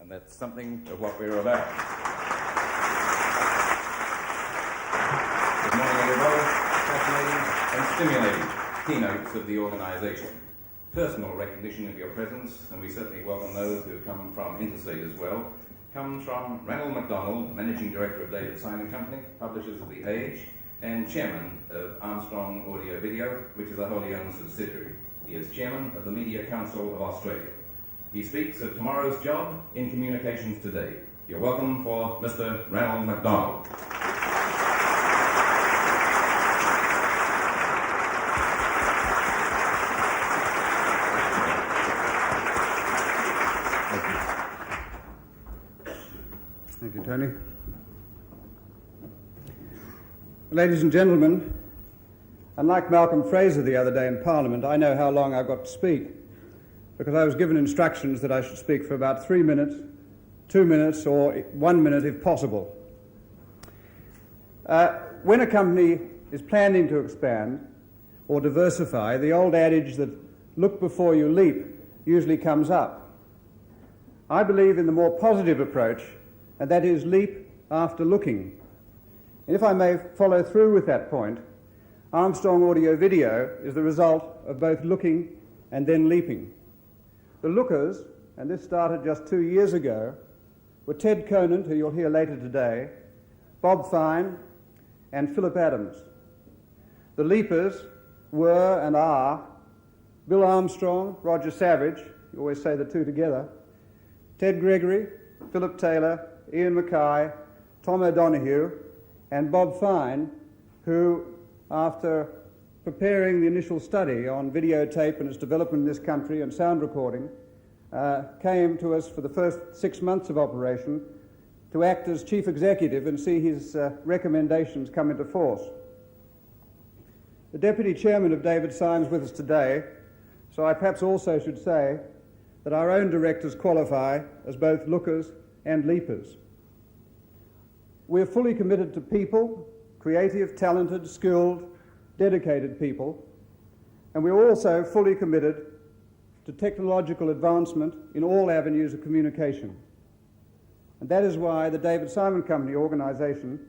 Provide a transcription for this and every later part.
And that's something of what we're about. Good morning, everybody. Fascinating and stimulating keynotes of the organisation. Personal recognition of your presence, and we certainly welcome those who have come from interstate as well, comes from Ranald MacDonald, Managing Director of David Simon Company, publishers of The Age, and Chairman of Armstrong Audio Video, which is a wholly owned subsidiary. He is Chairman of the Media Council of Australia. He speaks of tomorrow's job in communications today. You're welcome for Mr. Ranald MacDonald. Thank you, Tony. Ladies and gentlemen, unlike Malcolm Fraser the other day in Parliament, I know how long I've got to speak, because I was given instructions that I should speak for about 3 minutes, 2 minutes, or 1 minute if possible. When a company is planning to expand or diversify, the old adage that look before you leap usually comes up. I believe in the more positive approach, and that is leap after looking. And if I may follow through with that point, Armstrong Audio Video is the result of both looking and then leaping. The lookers, and this started just 2 years ago, were Ted Conant, who you'll hear later today, Bob Fine, and Philip Adams. The leapers were and are Bill Armstrong, Roger Savage, you always say the two together, Ted Gregory, Philip Taylor, Ian Mackay, Tom O'Donoghue, and Bob Fine, who, after preparing the initial study on videotape and its development in this country and sound recording, came to us for the first 6 months of operation to act as chief executive and see his recommendations come into force. The deputy chairman of David Syme's with us today, so I perhaps also should say that our own directors qualify as both lookers and leapers. We're fully committed to people, creative, talented, skilled, dedicated people, and we're also fully committed to technological advancement in all avenues of communication. And that is why the David Simon Company organisation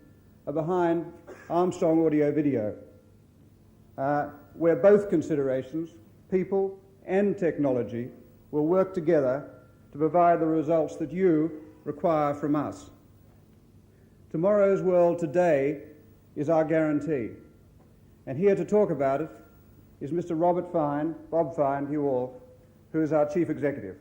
are behind Armstrong Audio Video, where both considerations, people and technology, will work together to provide the results that you require from us. Tomorrow's world today is our guarantee. And here to talk about it is Mr. Robert Fine, Bob Fine, you all, who is our chief executive.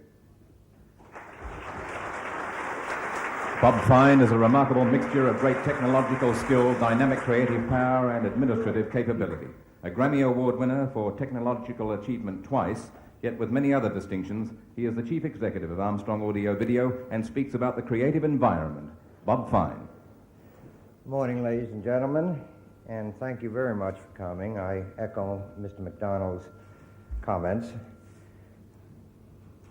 Bob Fine is a remarkable mixture of great technological skill, dynamic creative power, and administrative capability. A Grammy Award winner for technological achievement twice, yet with many other distinctions, he is the chief executive of Armstrong Audio Video and speaks about the creative environment. Bob Fine. Good morning, ladies and gentlemen, and thank you very much for coming. I echo Mr. MacDonald's comments.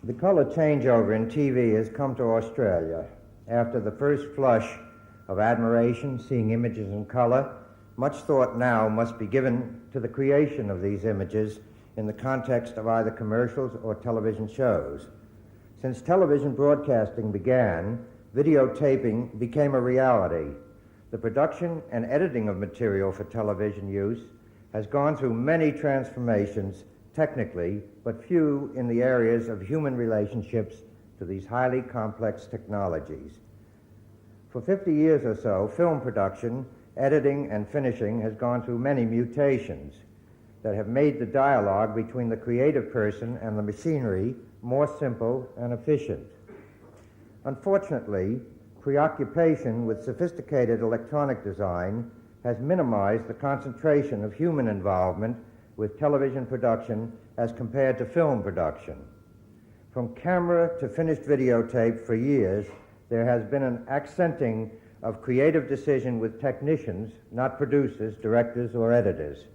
The color changeover in TV has come to Australia. After the first flush of admiration, seeing images in color, much thought now must be given to the creation of these images in the context of either commercials or television shows. Since television broadcasting began, videotaping became a reality. The production and editing of material for television use has gone through many transformations technically, but few in the areas of human relationships to these highly complex technologies. For 50 years or so, film production, editing, and finishing has gone through many mutations that have made the dialogue between the creative person and the machinery more simple and efficient. Unfortunately, preoccupation with sophisticated electronic design has minimized the concentration of human involvement with television production as compared to film production. From camera to finished videotape for years, there has been an accenting of creative decision with technicians, not producers, directors, or editors.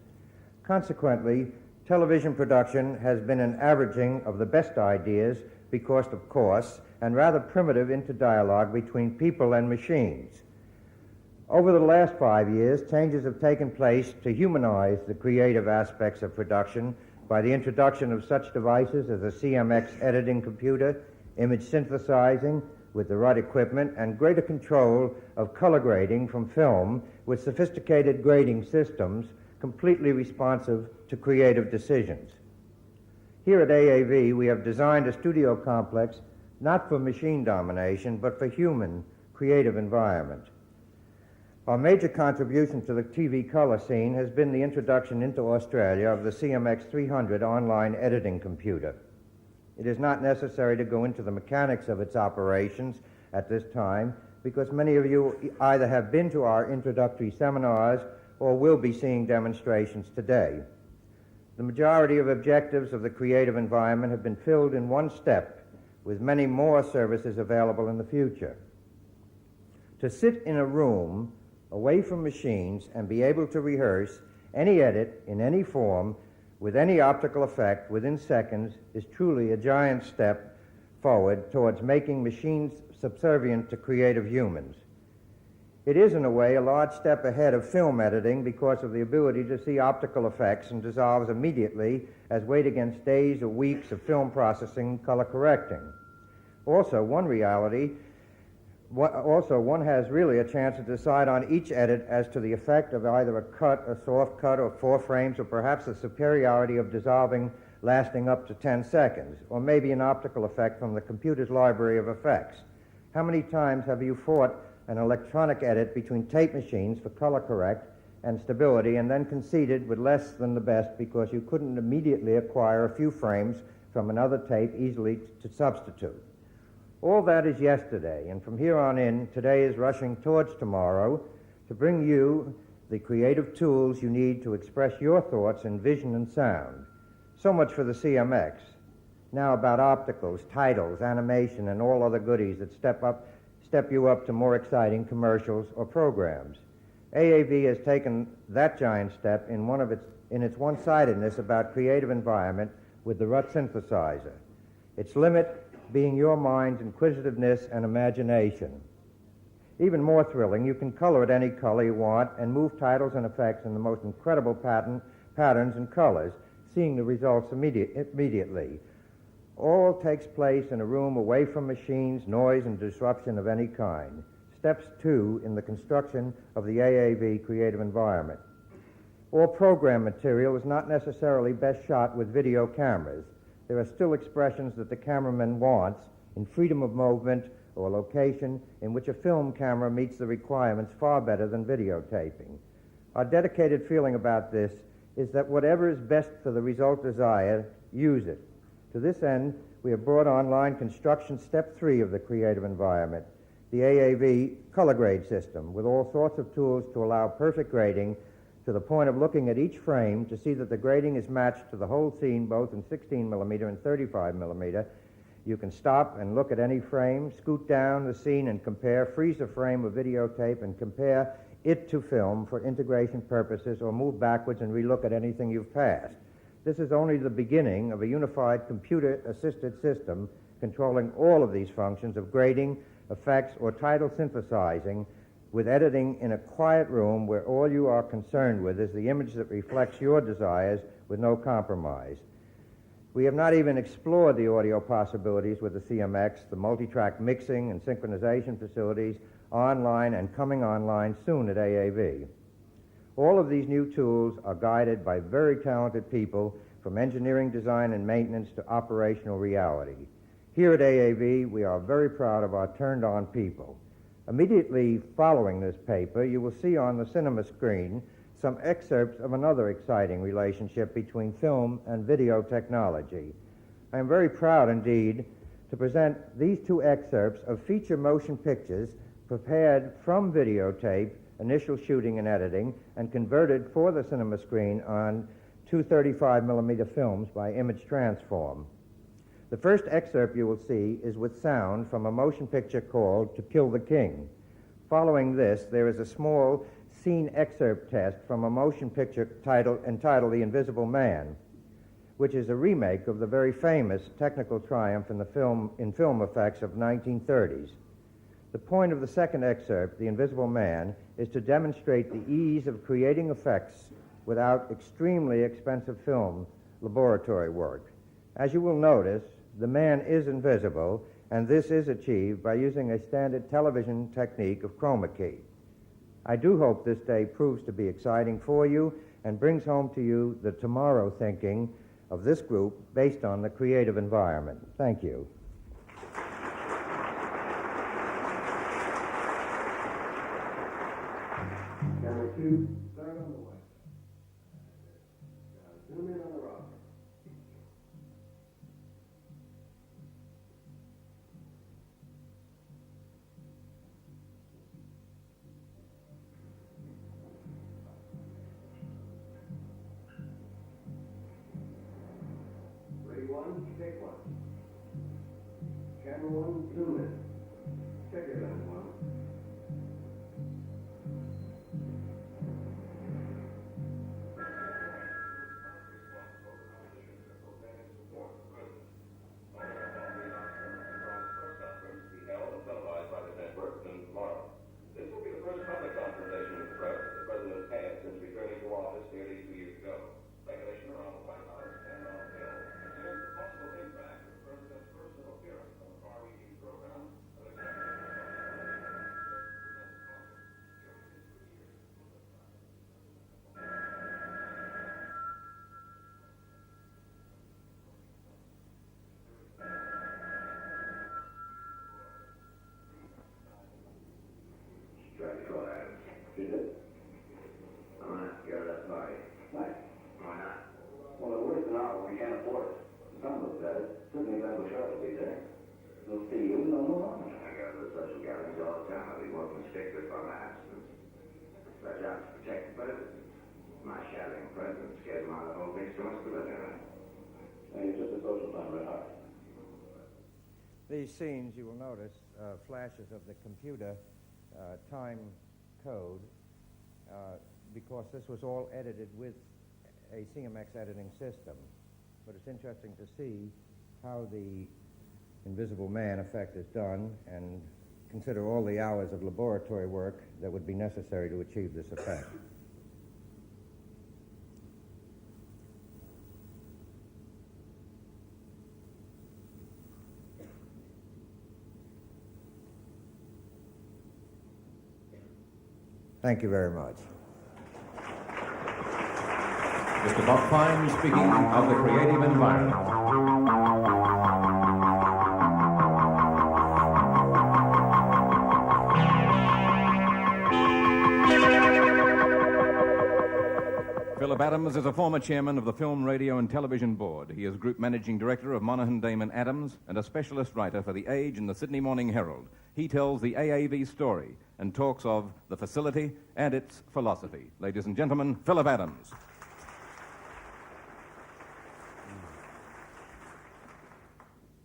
Consequently, television production has been an averaging of the best ideas because of course, and rather primitive interdialogue between people and machines. Over the last 5 years, changes have taken place to humanize the creative aspects of production by the introduction of such devices as a CMX editing computer, image synthesizing, with the right equipment and greater control of color grading from film with sophisticated grading systems completely responsive to creative decisions. Here at AAV, we have designed a studio complex not for machine domination, but for human creative environment. Our major contribution to the TV color scene has been the introduction into Australia of the CMX 300 online editing computer. It is not necessary to go into the mechanics of its operations at this time because many of you either have been to our introductory seminars or will be seeing demonstrations today. The majority of objectives of the creative environment have been filled in one step, with many more services available in the future. To sit in a room away from machines and be able to rehearse any edit in any form with any optical effect within seconds is truly a giant step forward towards making machines subservient to creative humans. It is, in a way, a large step ahead of film editing because of the ability to see optical effects and dissolves immediately as weighed against days or weeks of film processing color correcting. Also, one has really a chance to decide on each edit as to the effect of either a cut, a soft cut, or 4 frames, or perhaps the superiority of dissolving lasting up to 10 seconds, or maybe an optical effect from the computer's library of effects. How many times have you fought an electronic edit between tape machines for color correct and stability and then conceded with less than the best because you couldn't immediately acquire a few frames from another tape easily to substitute? All that is yesterday, and from here on in, today is rushing towards tomorrow to bring you the creative tools you need to express your thoughts in vision and sound. So much for the CMX. Now about opticals, titles, animation, and all other goodies that step you up to more exciting commercials or programs. AAV has taken that giant step in its one-sidedness about creative environment with the RUT synthesizer. Its limit being your mind's inquisitiveness and imagination. Even more thrilling, you can color it any color you want and move titles and effects in the most incredible patterns and colors, seeing the results immediately. All takes place in a room away from machines, noise, and disruption of any kind. Steps 2 in the construction of the AAV creative environment. All program material is not necessarily best shot with video cameras. There are still expressions that the cameraman wants in freedom of movement or location in which a film camera meets the requirements far better than videotaping. Our dedicated feeling about this is that whatever is best for the result desired, use it. To this end, we have brought online construction step 3 of the creative environment, the AAV color grade system, with all sorts of tools to allow perfect grading to the point of looking at each frame to see that the grading is matched to the whole scene, both in 16 millimeter and 35 millimeter. You can stop and look at any frame, scoot down the scene and compare, freeze a frame of videotape and compare it to film for integration purposes, or move backwards and relook at anything you've passed. This is only the beginning of a unified computer-assisted system controlling all of these functions of grading, effects, or title synthesizing, with editing in a quiet room where all you are concerned with is the image that reflects your desires with no compromise. We have not even explored the audio possibilities with the CMX, the multi-track mixing and synchronization facilities online and coming online soon at AAV. All of these new tools are guided by very talented people from engineering, design, and maintenance to operational reality. Here at AAV, we are very proud of our turned-on people. Immediately following this paper, you will see on the cinema screen some excerpts of another exciting relationship between film and video technology. I am very proud indeed to present these 2 excerpts of feature motion pictures prepared from videotape, initial shooting and editing, and converted for the cinema screen on 235 millimeter films by Image Transform. The first excerpt you will see is with sound from a motion picture called To Kill the King. Following this, there is a small scene excerpt test from a motion picture entitled The Invisible Man, which is a remake of the very famous technical triumph in film effects of 1930s. The point of the second excerpt, The Invisible Man, is to demonstrate the ease of creating effects without extremely expensive film laboratory work. As you will notice, the man is invisible, and this is achieved by using a standard television technique of chroma key. I do hope this day proves to be exciting for you and brings home to you the tomorrow thinking of this group based on the creative environment. Thank you. Camera 2, start on the way. Zoom in on the rock. Ready, one, take one. Camera 1, zoom in. Check your lens, one. These scenes, you will notice, flashes of the computer time code, because this was all edited with a CMX editing system. But it's interesting to see how the Invisible Man effect is done and consider all the hours of laboratory work that would be necessary to achieve this effect. Thank you very much. Mr. Bob Fine speaking of the creative environment. Philip Adams is a former chairman of the Film, Radio and Television Board. He is Group Managing Director of Monaghan Damon Adams and a specialist writer for The Age and the Sydney Morning Herald. He tells the AAV story and talks of the facility and its philosophy. Ladies and gentlemen, Philip Adams.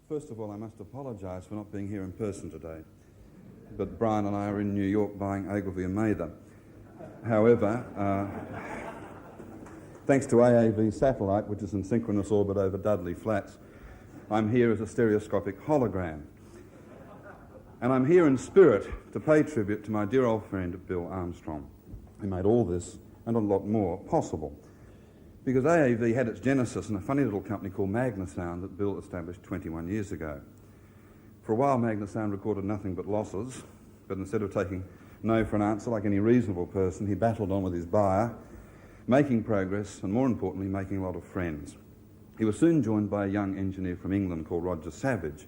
First of all, I must apologise for not being here in person today. But Brian and I are in New York buying Ogilvy and Mather. However, thanks to AAV satellite, which is in synchronous orbit over Dudley Flats, I'm here as a stereoscopic hologram. And I'm here in spirit to pay tribute to my dear old friend Bill Armstrong, who made all this and a lot more possible. Because AAV had its genesis in a funny little company called Magnasound that Bill established 21 years ago. For a while, Magnasound recorded nothing but losses, but instead of taking no for an answer like any reasonable person, he battled on with his buyer, making progress and, more importantly, making a lot of friends. He was soon joined by a young engineer from England called Roger Savage,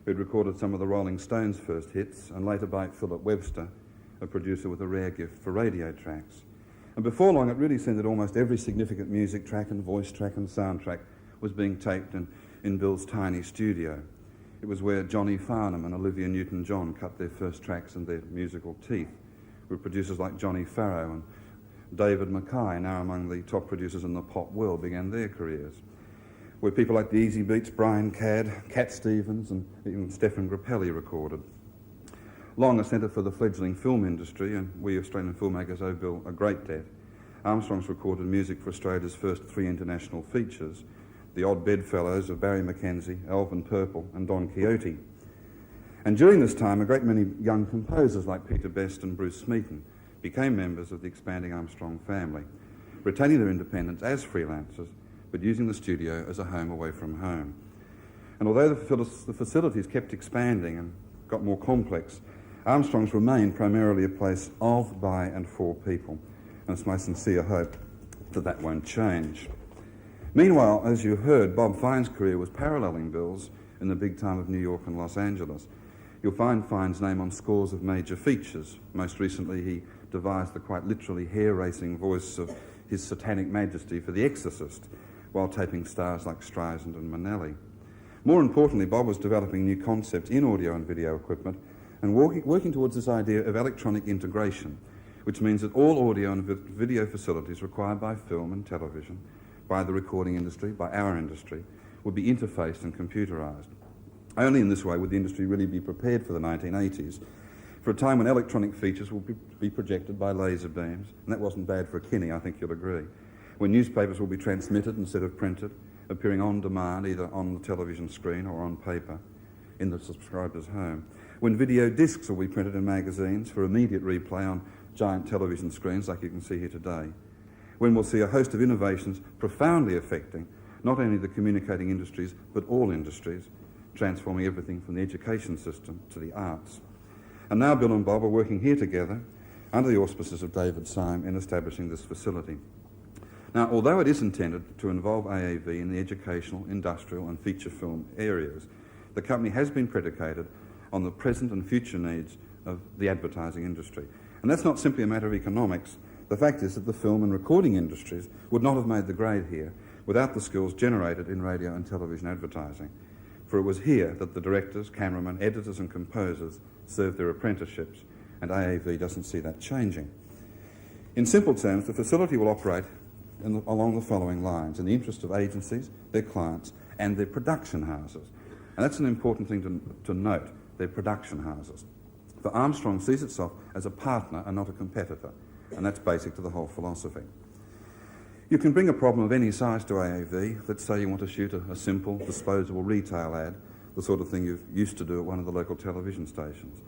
who'd recorded some of the Rolling Stones' first hits, and later by Philip Webster, a producer with a rare gift for radio tracks. And before long, it really seemed that almost every significant music track and voice track and soundtrack was being taped in Bill's tiny studio. It was where Johnny Farnham and Olivia Newton-John cut their first tracks and their musical teeth, with producers like Johnny Farrow and David Mackay, now among the top producers in the pop world, began their careers. Where people like the Easy Beats, Brian Cadd, Cat Stevens and even Stefan Grappelli recorded. Long a centre for the fledgling film industry, and we Australian filmmakers owe Bill a great debt, Armstrong's recorded music for Australia's first 3 international features, The Odd Bedfellows of Barry Mackenzie, Alvin Purple and Don Quixote. And during this time, a great many young composers like Peter Best and Bruce Smeaton became members of the expanding Armstrong family, retaining their independence as freelancers, but using the studio as a home away from home. And although the facilities kept expanding and got more complex, Armstrong's remained primarily a place of, by and for people. And it's my sincere hope that that won't change. Meanwhile, as you heard, Bob Fine's career was paralleling Bill's in the big time of New York and Los Angeles. You'll find Fine's name on scores of major features. Most recently, he devised the quite literally hair-racing voice of His Satanic Majesty for The Exorcist, while taping stars like Streisand and Manelli. More importantly, Bob was developing new concepts in audio and video equipment and working towards this idea of electronic integration, which means that all audio and video facilities required by film and television, by the recording industry, by our industry, would be interfaced and computerised. Only in this way would the industry really be prepared for the 1980s, for a time when electronic features will be projected by laser beams, and that wasn't bad for a Kinney, I think you'll agree, when newspapers will be transmitted instead of printed, appearing on demand either on the television screen or on paper in the subscriber's home, when video discs will be printed in magazines for immediate replay on giant television screens like you can see here today, when we'll see a host of innovations profoundly affecting not only the communicating industries but all industries, transforming everything from the education system to the arts. And now Bill and Bob are working here together under the auspices of David Syme in establishing this facility. Now, although it is intended to involve AAV in the educational, industrial and feature film areas, the company has been predicated on the present and future needs of the advertising industry. And that's not simply a matter of economics. The fact is that the film and recording industries would not have made the grade here without the skills generated in radio and television advertising. For it was here that the directors, cameramen, editors and composers served their apprenticeships, and AAV doesn't see that changing. In simple terms, the facility will operate along the following lines, in the interest of agencies, their clients, and their production houses. And that's an important thing to note, their production houses. For Armstrong sees itself as a partner and not a competitor, and that's basic to the whole philosophy. You can bring a problem of any size to AAV. Let's say you want to shoot a simple, disposable retail ad, the sort of thing you used to do at one of the local television stations.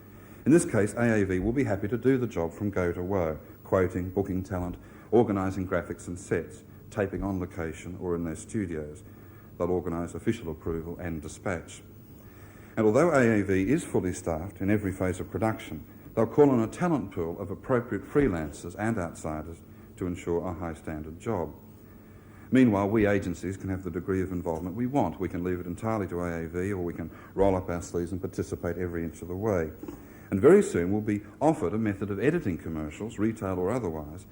In this case, AAV will be happy to do the job from go to woe, quoting, booking talent, organising graphics and sets, taping on location or in their studios. They'll organise official approval and dispatch. And although AAV is fully staffed in every phase of production, they'll call on a talent pool of appropriate freelancers and outsiders to ensure a high standard job. Meanwhile, we agencies can have the degree of involvement we want. We can leave it entirely to AAV, or we can roll up our sleeves and participate every inch of the way. And very soon we'll be offered a method of editing commercials, retail or otherwise,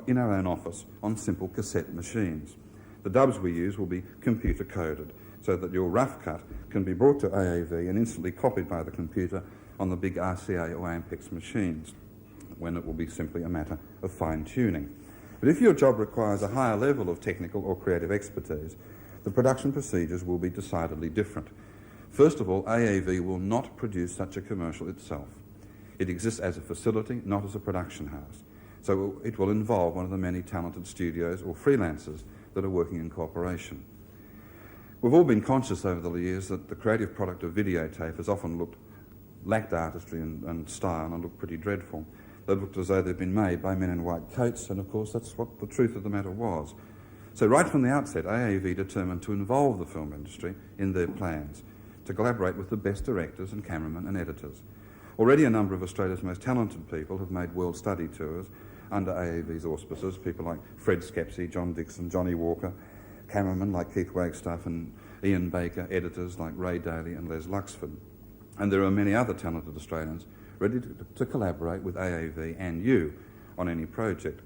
in our own office on simple cassette machines. The dubs we use will be computer coded so that your rough cut can be brought to AAV and instantly copied by the computer on the big RCA or Ampex machines, when it will be simply a matter of fine-tuning. But if your job requires a higher level of technical or creative expertise, the production procedures will be decidedly different. First of all, AAV will not produce such a commercial itself. It exists as a facility, not as a production house. So it will involve one of the many talented studios or freelancers that are working in cooperation. We've all been conscious over the years that the creative product of videotape has often lacked artistry and style and looked pretty dreadful. They looked as though they'd been made by men in white coats, and of course that's what the truth of the matter was. So right from the outset, AAV determined to involve the film industry in their plans, to collaborate with the best directors and cameramen and editors. Already a number of Australia's most talented people have made world study tours under AAV's auspices, people like Fred Skepsey, John Dixon, Johnny Walker, cameramen like Keith Wagstaff and Ian Baker, editors like Ray Daly and Les Luxford. And there are many other talented Australians ready to collaborate with AAV and you on any project.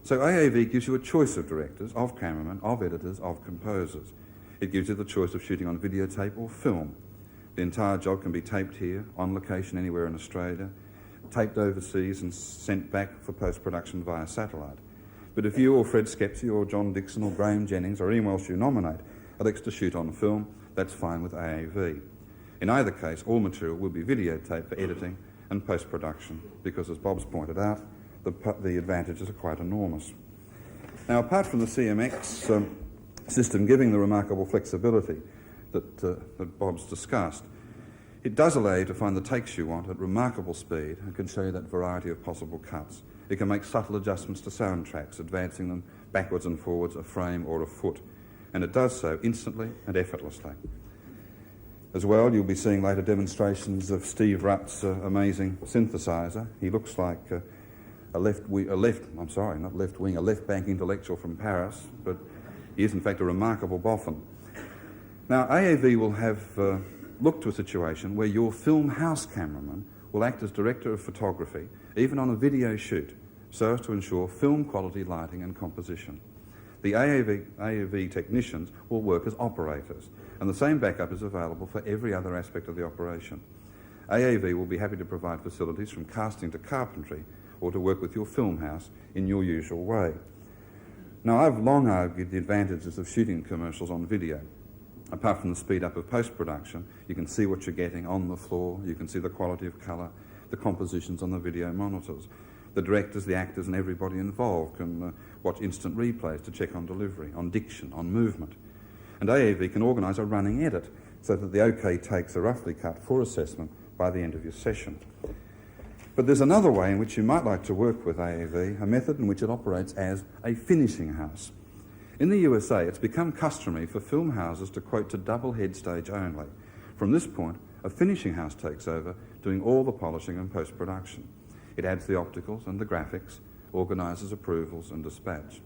So AAV gives you a choice of directors, of cameramen, of editors, of composers. It gives you the choice of shooting on videotape or film. The entire job can be taped here, on location anywhere in Australia, taped overseas and sent back for post-production via satellite. But if you or Fred Skepsey or John Dixon or Graham Jennings or anyone else you nominate elects to shoot on film, that's fine with AAV. In either case, all material will be videotaped for editing and post-production because, as Bob's pointed out, the advantages are quite enormous. Now, apart from the CMX system giving the remarkable flexibility that Bob's discussed, it does allow you to find the takes you want at remarkable speed and can show you that variety of possible cuts. It can make subtle adjustments to soundtracks, advancing them backwards and forwards a frame or a foot, and it does so instantly and effortlessly. As well, you'll be seeing later demonstrations of Steve Rutt's amazing synthesizer. He looks like a left bank intellectual from Paris, but he is in fact a remarkable boffin. Now, AAV will have looked to a situation where your film house cameraman will act as director of photography, even on a video shoot, so as to ensure film quality lighting and composition. The AAV technicians will work as operators, and the same backup is available for every other aspect of the operation. AAV will be happy to provide facilities from casting to carpentry, or to work with your film house in your usual way. Now, I've long argued the advantages of shooting commercials on video. Apart from the speed up of post-production, you can see what you're getting on the floor, you can see the quality of colour, the compositions on the video monitors. The directors, the actors and everybody involved can watch instant replays to check on delivery, on diction, on movement. And AAV can organise a running edit so that the OK takes are roughly cut for assessment by the end of your session. But there's another way in which you might like to work with AAV, a method in which it operates as a finishing house. In the USA, it's become customary for film houses to quote to double head stage only. From this point, a finishing house takes over, doing all the polishing and post-production. It adds the opticals and the graphics, organises approvals and dispatch.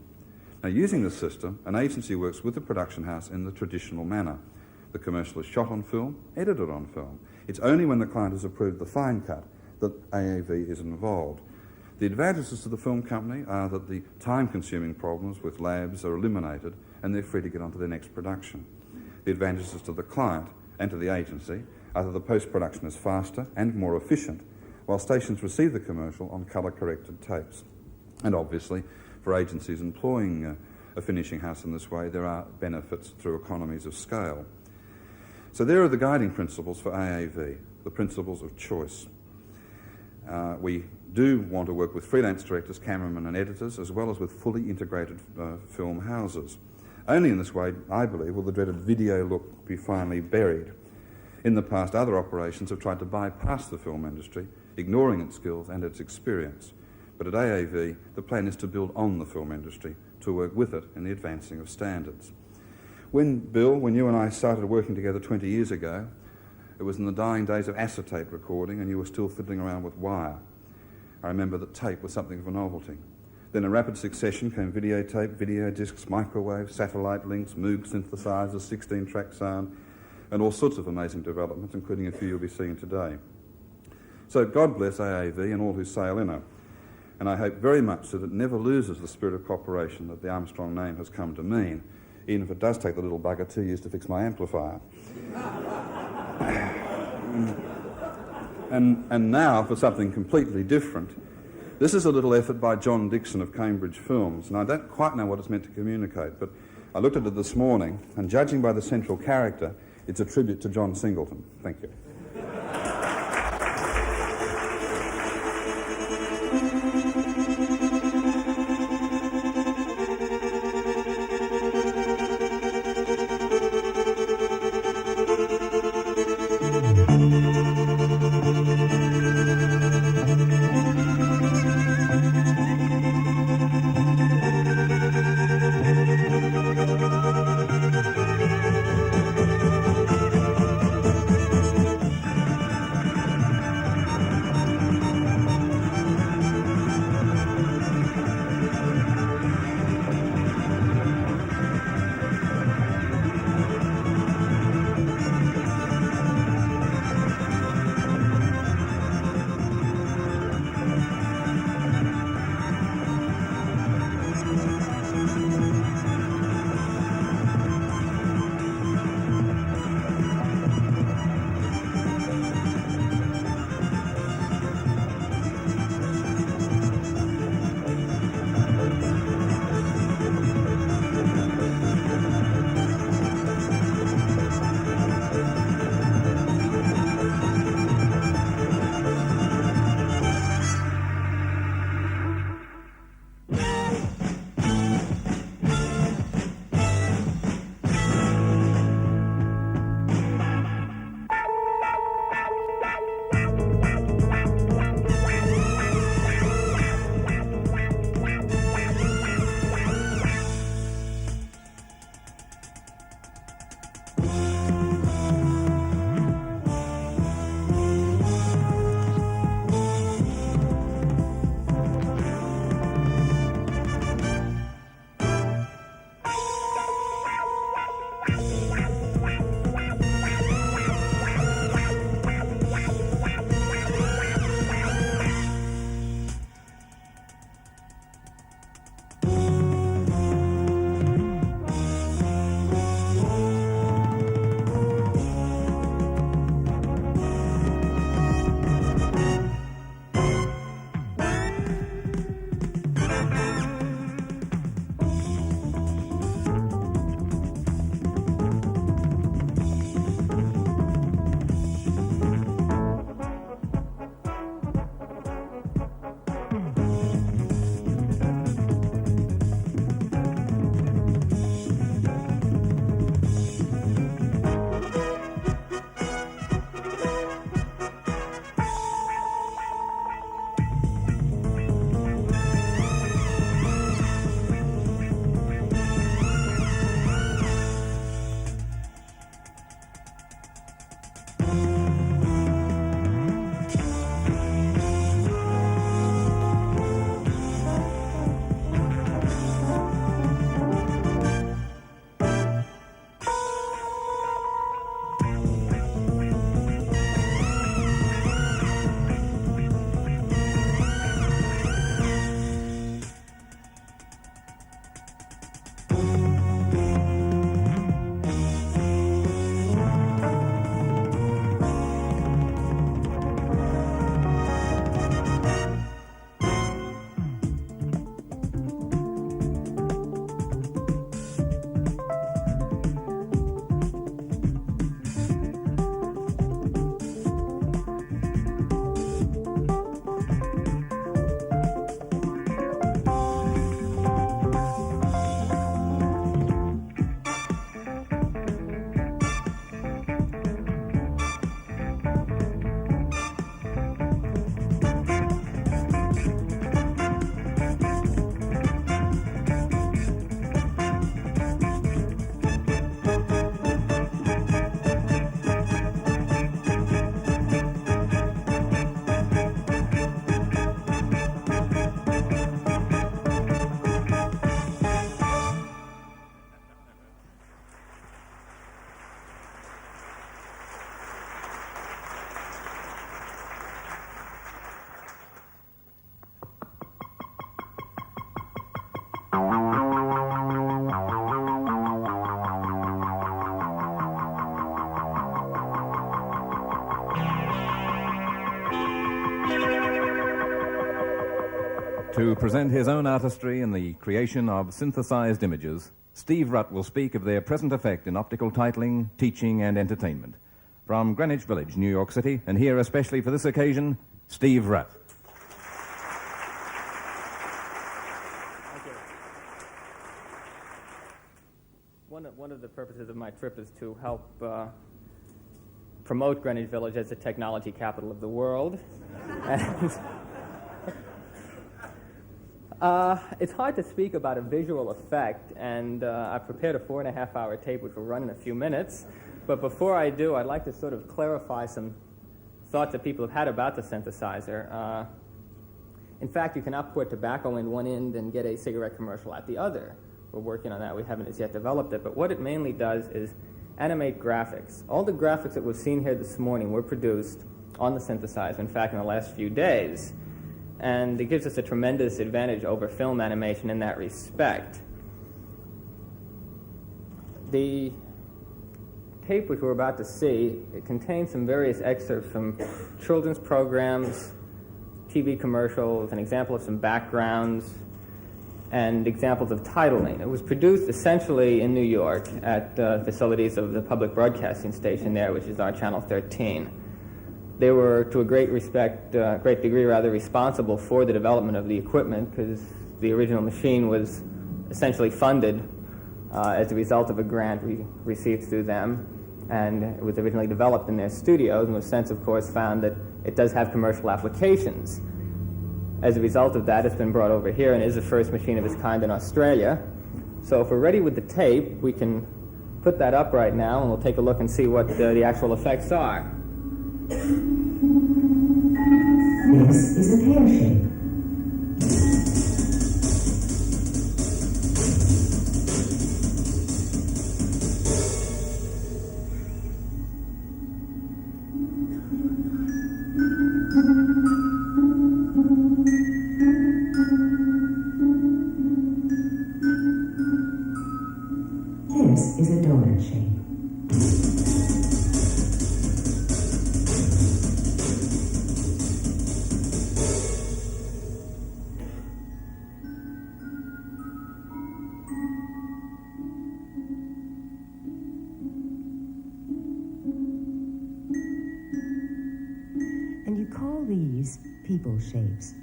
Now, using this system, an agency works with the production house in the traditional manner. The commercial is shot on film, edited on film. It's only when the client has approved the fine cut that AAV is involved. The advantages to the film company are that the time-consuming problems with labs are eliminated and they're free to get on to their next production. The advantages to the client and to the agency are that the post-production is faster and more efficient, while stations receive the commercial on colour-corrected tapes. And obviously, for agencies employing a finishing house in this way, there are benefits through economies of scale. So there are the guiding principles for AAV, the principles of choice. We do want to work with freelance directors, cameramen and editors, as well as with fully integrated film houses. Only in this way, I believe, will the dreaded video look be finally buried. In the past, other operations have tried to bypass the film industry, ignoring its skills and its experience. But at AAV, the plan is to build on the film industry, to work with it in the advancing of standards. Bill, when you and I started working together 20 years ago, it was in the dying days of acetate recording and you were still fiddling around with wire. I remember that tape was something of a novelty. Then in rapid succession came videotape, video discs, microwave, satellite links, Moog synthesizers, 16-track sound, and all sorts of amazing developments, including a few you'll be seeing today. So God bless AAV and all who sail in it. And I hope very much that it never loses the spirit of cooperation that the Armstrong name has come to mean, even if it does take the little bugger 2 years to fix my amplifier. And now for something completely different. This is a little effort by John Dixon of Cambridge Films, and I don't quite know what it's meant to communicate, but I looked at it this morning, and judging by the central character, it's a tribute to John Singleton. Thank you. To present his own artistry in the creation of synthesized images, Steve Rutt will speak of their present effect in optical titling, teaching, and entertainment. From Greenwich Village, New York City, and here especially for this occasion, Steve Rutt. Thank you. One of the purposes of my trip is to help promote Greenwich Village as the technology capital of the world. And it's hard to speak about a visual effect, and I've prepared a 4.5-hour tape which will run in a few minutes. But before I do, I'd like to sort of clarify some thoughts that people have had about the synthesizer. In fact, you can output tobacco in one end and get a cigarette commercial at the other. We're working on that. We haven't as yet developed it. But what it mainly does is animate graphics. All the graphics that we've seen here this morning were produced on the synthesizer, in fact, in the last few days. And it gives us a tremendous advantage over film animation in that respect. The tape which we're about to see, it contains some various excerpts from children's programs, TV commercials, an example of some backgrounds, and examples of titling. It was produced essentially in New York at facilities of the public broadcasting station there, which is our Channel 13. They were, to a great degree, responsible for the development of the equipment, because the original machine was essentially funded as a result of a grant we received through them, and it was originally developed in their studios, and was since, of course, found that it does have commercial applications. As a result of that, it's been brought over here and is the first machine of its kind in Australia. So if we're ready with the tape, we can put that up right now, and we'll take a look and see what the actual effects are. This is a pear shape. This is a donut shape. And you call these people shapes.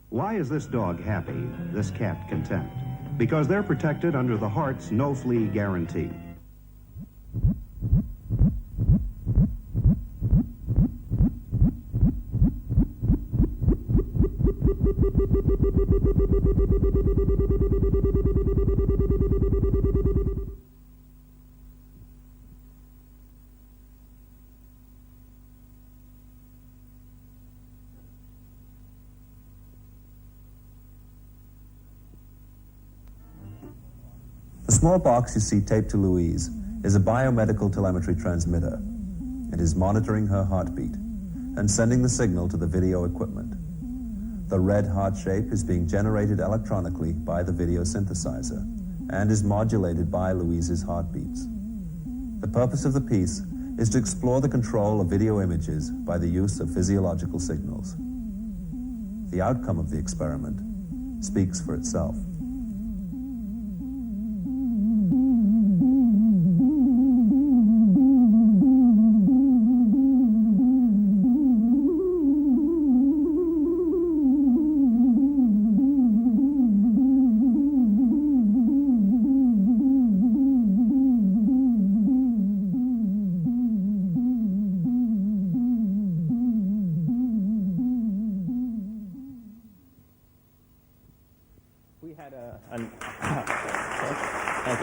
Why is this dog happy, this cat content? Because they're protected under the Heart's no-flea guarantee. The small box you see taped to Louise is a biomedical telemetry transmitter. It is monitoring her heartbeat and sending the signal to the video equipment. The red heart shape is being generated electronically by the video synthesizer and is modulated by Louise's heartbeats. The purpose of the piece is to explore the control of video images by the use of physiological signals. The outcome of the experiment speaks for itself. We had thank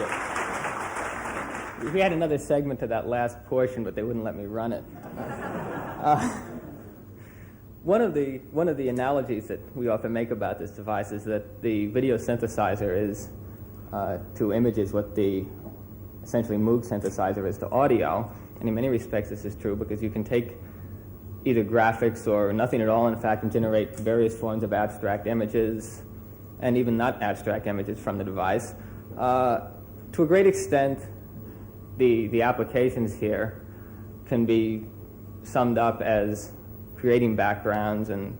you. We had another segment to that last portion, but they wouldn't let me run it. One of the analogies that we often make about this device is that the video synthesizer is to images what the essentially Moog synthesizer is to audio, and in many respects this is true because you can take either graphics or nothing at all, in fact, and generate various forms of abstract images and even not abstract images from the device. To a great extent, the applications here can be summed up as creating backgrounds and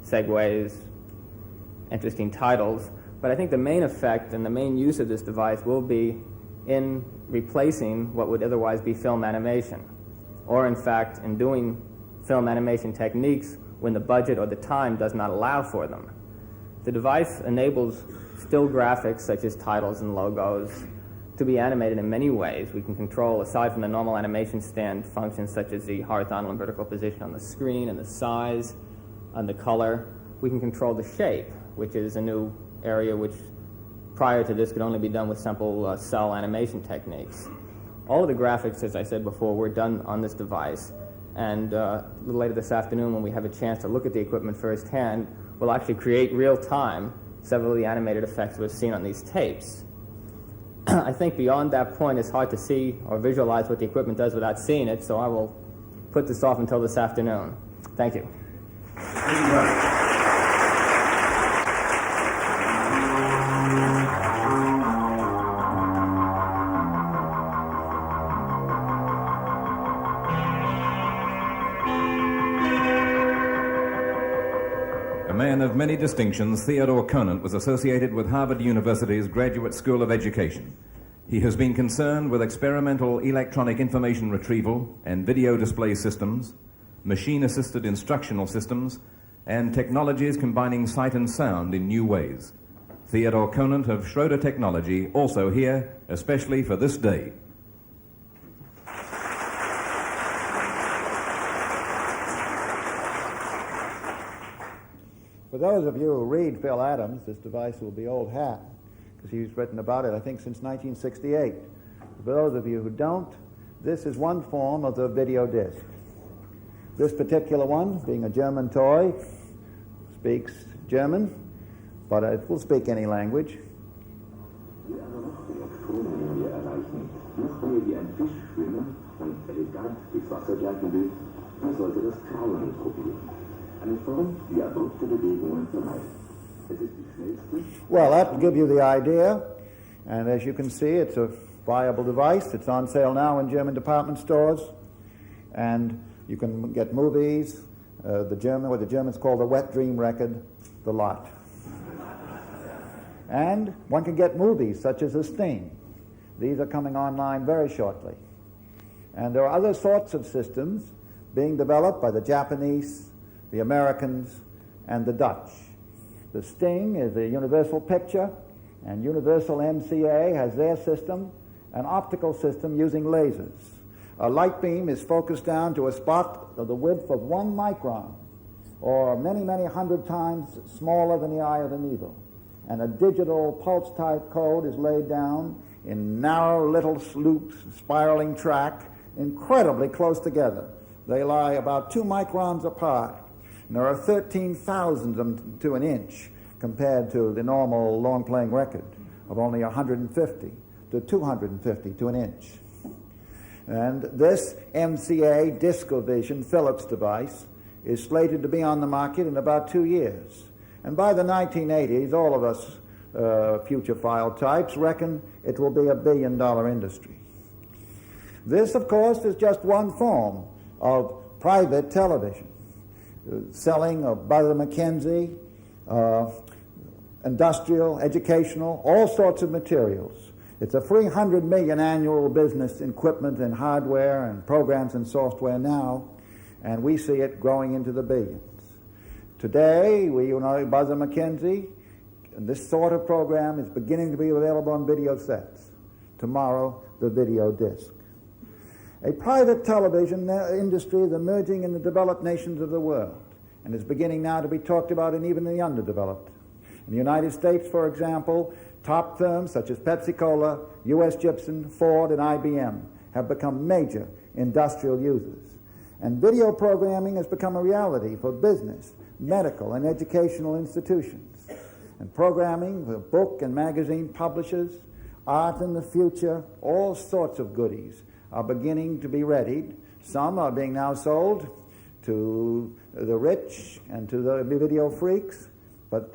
segues, interesting titles, but I think the main effect and the main use of this device will be in replacing what would otherwise be film animation, or in fact in doing film animation techniques when the budget or the time does not allow for them. The device enables still graphics such as titles and logos to be animated in many ways. We can control, aside from the normal animation stand functions such as the horizontal and vertical position on the screen and the size and the color, we can control the shape, which is a new area which prior to this could only be done with simple cell animation techniques. All of the graphics, as I said before, were done on this device, and a little later this afternoon when we have a chance to look at the equipment firsthand, we'll actually create real-time several of the animated effects we've seen on these tapes. I think beyond that point it's hard to see or visualize what the equipment does without seeing it, so I will put this off until this afternoon. Thank you. Thank you very much. A man of many distinctions, Theodore Conant was associated with Harvard University's Graduate School of Education. He has been concerned with experimental electronic information retrieval and video display systems, machine-assisted instructional systems, and technologies combining sight and sound in new ways. Theodore Conant of Schroeder Technology, also here, especially for this day. For those of you who read Phil Adams, this device will be old hat, because he's written about it, I think, since 1968. For those of you who don't, this is one form of the video disc. This particular one, being a German toy, speaks German, but it will speak any language. Well, that will give you the idea, and as you can see, it's a viable device. It's on sale now in German department stores, and you can get movies, what the Germans call the wet dream record, the lot. And one can get movies such as The Sting. These are coming online very shortly. And there are other sorts of systems being developed by the Japanese, the Americans, and the Dutch. The Sting is a universal picture, and Universal MCA has their system, an optical system using lasers. A light beam is focused down to a spot of the width of 1 micron, or many, many hundred times smaller than the eye of the needle. And a digital pulse-type code is laid down in narrow little loops, spiraling track, incredibly close together. They lie about 2 microns apart. And there are 13,000 of them to an inch compared to the normal long-playing record of only 150 to 250 to an inch. And this MCA DiscoVision Philips device is slated to be on the market in about 2 years. And by the 1980s, all of us future file types reckon it will be $1 billion industry. This, of course, is just one form of private television. Selling of Butler McKenzie, industrial, educational, all sorts of materials. It's a $300 million annual business in equipment and hardware and programs and software now, and we see it growing into the billions. Today, Butler McKenzie, this sort of program is beginning to be available on video sets. Tomorrow, the video disc. A private television industry is emerging in the developed nations of the world and is beginning now to be talked about even in the underdeveloped. In the United States, for example, top firms such as Pepsi-Cola, U.S. Gypsum, Ford, and IBM have become major industrial users. And video programming has become a reality for business, medical, and educational institutions. And programming for book and magazine publishers, art in the future, all sorts of goodies are beginning to be readied. Some are being now sold to the rich and to the video freaks, but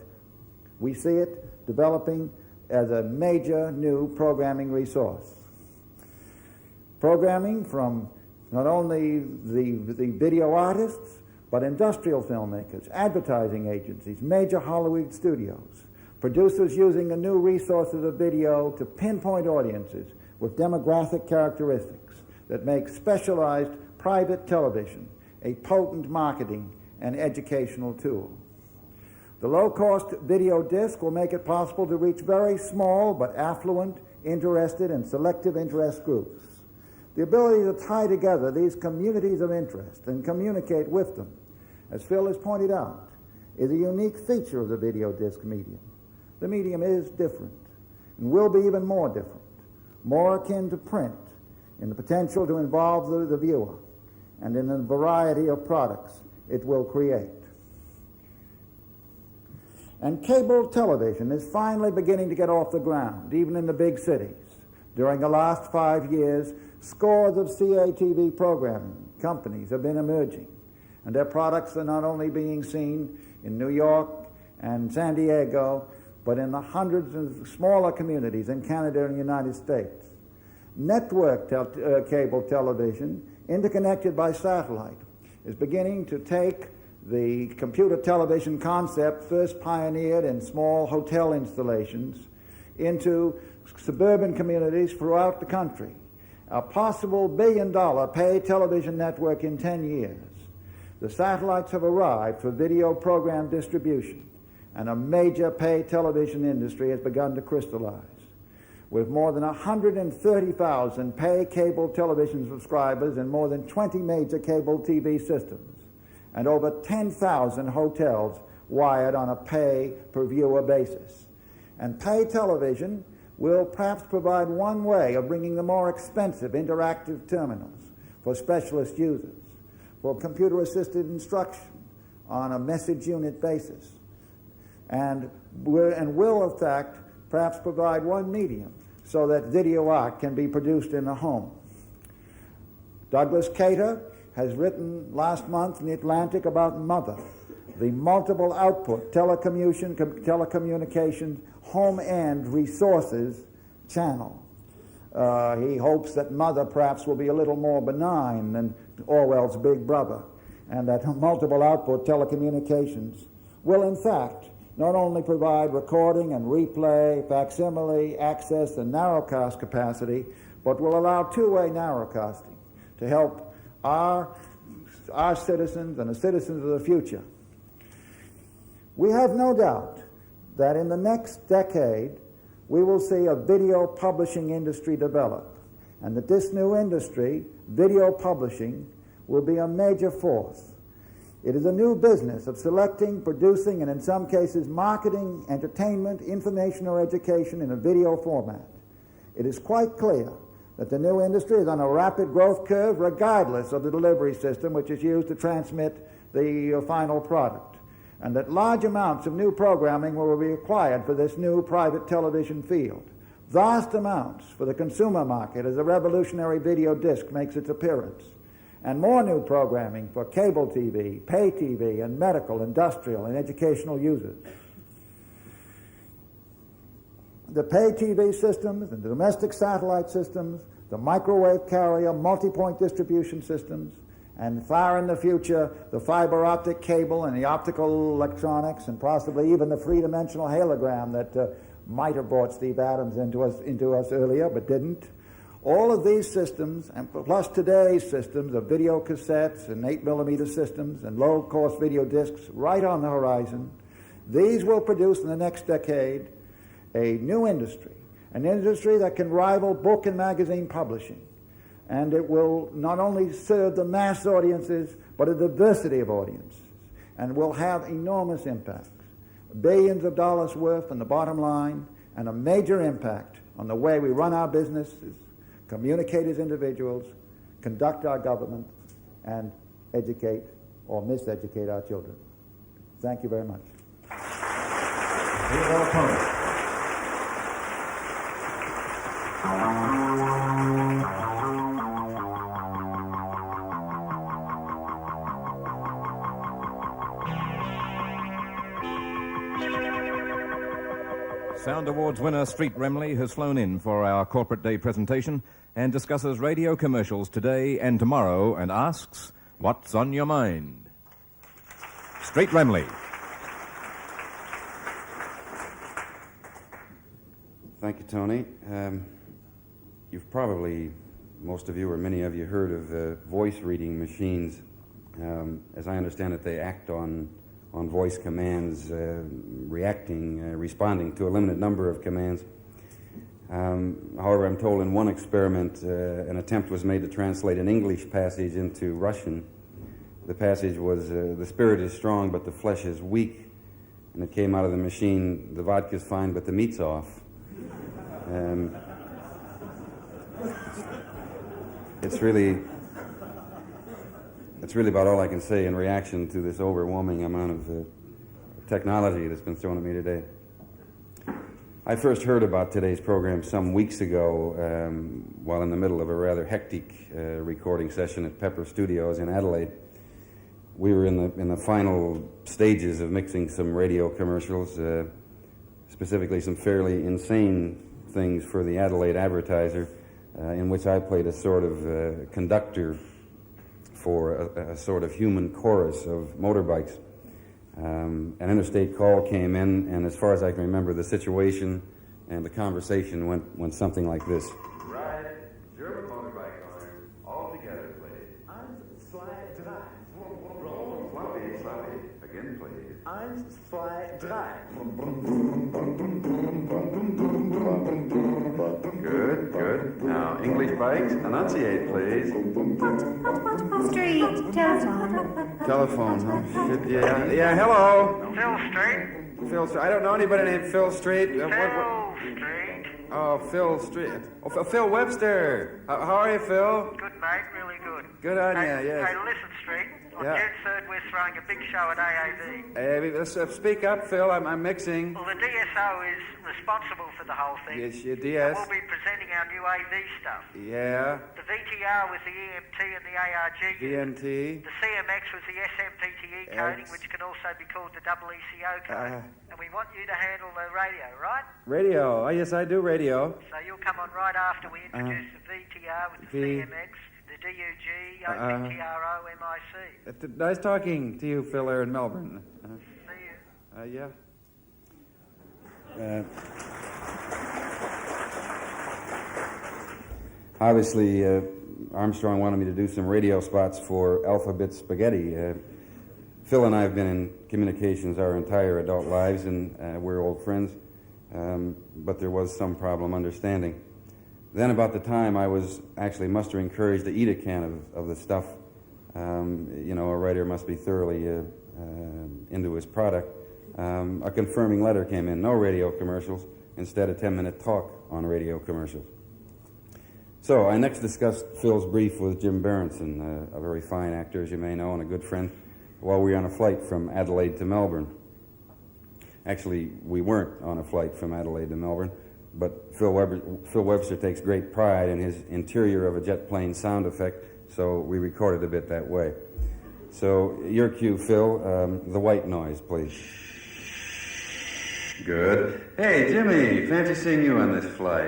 we see it developing as a major new programming resource. Programming from not only the video artists, but industrial filmmakers, advertising agencies, major Hollywood studios, producers using the new resources of video to pinpoint audiences with demographic characteristics that make specialized private television a potent marketing and educational tool. The low-cost video disc will make it possible to reach very small but affluent, interested, and selective interest groups. The ability to tie together these communities of interest and communicate with them, as Phil has pointed out, is a unique feature of the video disc medium. The medium is different and will be even more different, more akin to print in the potential to involve the viewer and in the variety of products it will create. And cable television is finally beginning to get off the ground, even in the big cities. During the last 5 years, scores of CATV programming companies have been emerging, and their products are not only being seen in New York and San Diego, but in the hundreds of smaller communities in Canada and the United States. Network cable television, interconnected by satellite, is beginning to take the computer television concept first pioneered in small hotel installations into suburban communities throughout the country. A possible billion-dollar pay television network in 10 years. The satellites have arrived for video program distribution, and a major pay television industry has begun to crystallize. With more than 130,000 pay cable television subscribers in more than 20 major cable TV systems, and over 10,000 hotels wired on a pay-per-viewer basis. And pay television will perhaps provide one way of bringing the more expensive interactive terminals for specialist users, for computer-assisted instruction on a message unit basis, and will, in fact, perhaps provide one medium so that video art can be produced in the home. Douglas Cater has written last month in The Atlantic about Mother, the multiple output telecommunications home-end resources channel. He hopes that Mother perhaps will be a little more benign than Orwell's Big Brother, and that multiple output telecommunications will in fact not only provide recording and replay, facsimile, access, and narrowcast capacity, but will allow two-way narrowcasting to help our citizens and the citizens of the future. We have no doubt that in the next decade we will see a video publishing industry develop, and that this new industry, video publishing, will be a major force. It is a new business of selecting, producing, and in some cases marketing, entertainment, information, or education in a video format. It is quite clear that the new industry is on a rapid growth curve regardless of the delivery system which is used to transmit the final product, and that large amounts of new programming will be required for this new private television field. Vast amounts for the consumer market as a revolutionary video disc makes its appearance, and more new programming for cable TV, pay TV, and medical, industrial, and educational users. The pay TV systems, the domestic satellite systems, the microwave carrier, multi-point distribution systems, and far in the future, the fiber optic cable and the optical electronics, and possibly even the three-dimensional hologram that might have brought Steve Adams into us earlier, but didn't. All of these systems, and plus today's systems of video cassettes and 8mm systems and low-cost video discs right on the horizon, these will produce in the next decade a new industry, an industry that can rival book and magazine publishing. And it will not only serve the mass audiences, but a diversity of audiences, and will have enormous impacts. billions of dollars worth in the bottom line, and a major impact on the way we run our businesses, communicate as individuals, conduct our government, and educate or miseducate our children. Thank you very much. Here's our opponent. Sound Awards winner Street Remley has flown in for our Corporate Day presentation and discusses radio commercials today and tomorrow and asks, what's on your mind? Street Remley. Thank you, Tony. You've probably, most of you or many of you, heard of voice reading machines. As I understand it, they act on voice commands, responding to a limited number of commands. However, I'm told in one experiment, an attempt was made to translate an English passage into Russian. The passage was, the spirit is strong, but the flesh is weak. And it came out of the machine, the vodka's fine, but the meat's off. It's really about all I can say in reaction to this overwhelming amount of technology that's been thrown at me today. I first heard about today's program some weeks ago while in the middle of a rather hectic recording session at Pepper Studios in Adelaide. We were in the final stages of mixing some radio commercials, specifically some fairly insane things for the Adelaide Advertiser, in which I played a sort of conductor for a sort of human chorus of motorbikes. An interstate call came in, and as far as I can remember, the situation and the conversation went something like this. Right, German motorbike owners, all together, please. Eins, zwei, drei. Sloppy. Again, please. Eins, zwei, drei. Good. Now, English bikes, enunciate, please. Street, telephone. Telephone, huh? Shit, yeah, hello. Phil Street. Phil Street. I don't know anybody named Phil Street. Phil Street. Oh, Phil Street. Oh, Phil Webster. How are you, Phil? Good, mate. Really good. Good on you, yes. Hey, listen, Street. On Yeah. June 3rd, we're throwing a big show at AAV. Let's speak up, Phil. I'm mixing. Well, the DSO is responsible for the whole thing. Yes, your DS. We'll be presenting our new AV stuff. Yeah. The VTR was the EMT and the ARG. VNT. The CMX was the SMPTE coding, which can also be called the ECO coding. And we want you to handle the radio, right? Radio. Oh, yes, I do radio. So you'll come on right after we introduce the VTR with the CMX, the DUG, OPTRO, MIC. Nice talking to you, Phil, there in Melbourne. See you. Yeah. Obviously, Armstrong wanted me to do some radio spots for Alphabet Spaghetti. Phil and I have been in communications our entire adult lives, and we're old friends, but there was some problem understanding. Then about the time I was actually mustering courage to eat a can of the stuff, a writer must be thoroughly into his product, a confirming letter came in. No radio commercials, instead a 10-minute talk on radio commercials. So I next discussed Phil's brief with Jim Berenson, a very fine actor, as you may know, and a good friend, while we were on a flight from Adelaide to Melbourne. Actually, we weren't on a flight from Adelaide to Melbourne, but Phil Webster takes great pride in his interior of a jet plane sound effect, so we recorded a bit that way. So your cue, Phil, the white noise, please. Good. Hey, Jimmy, fancy seeing you on this flight.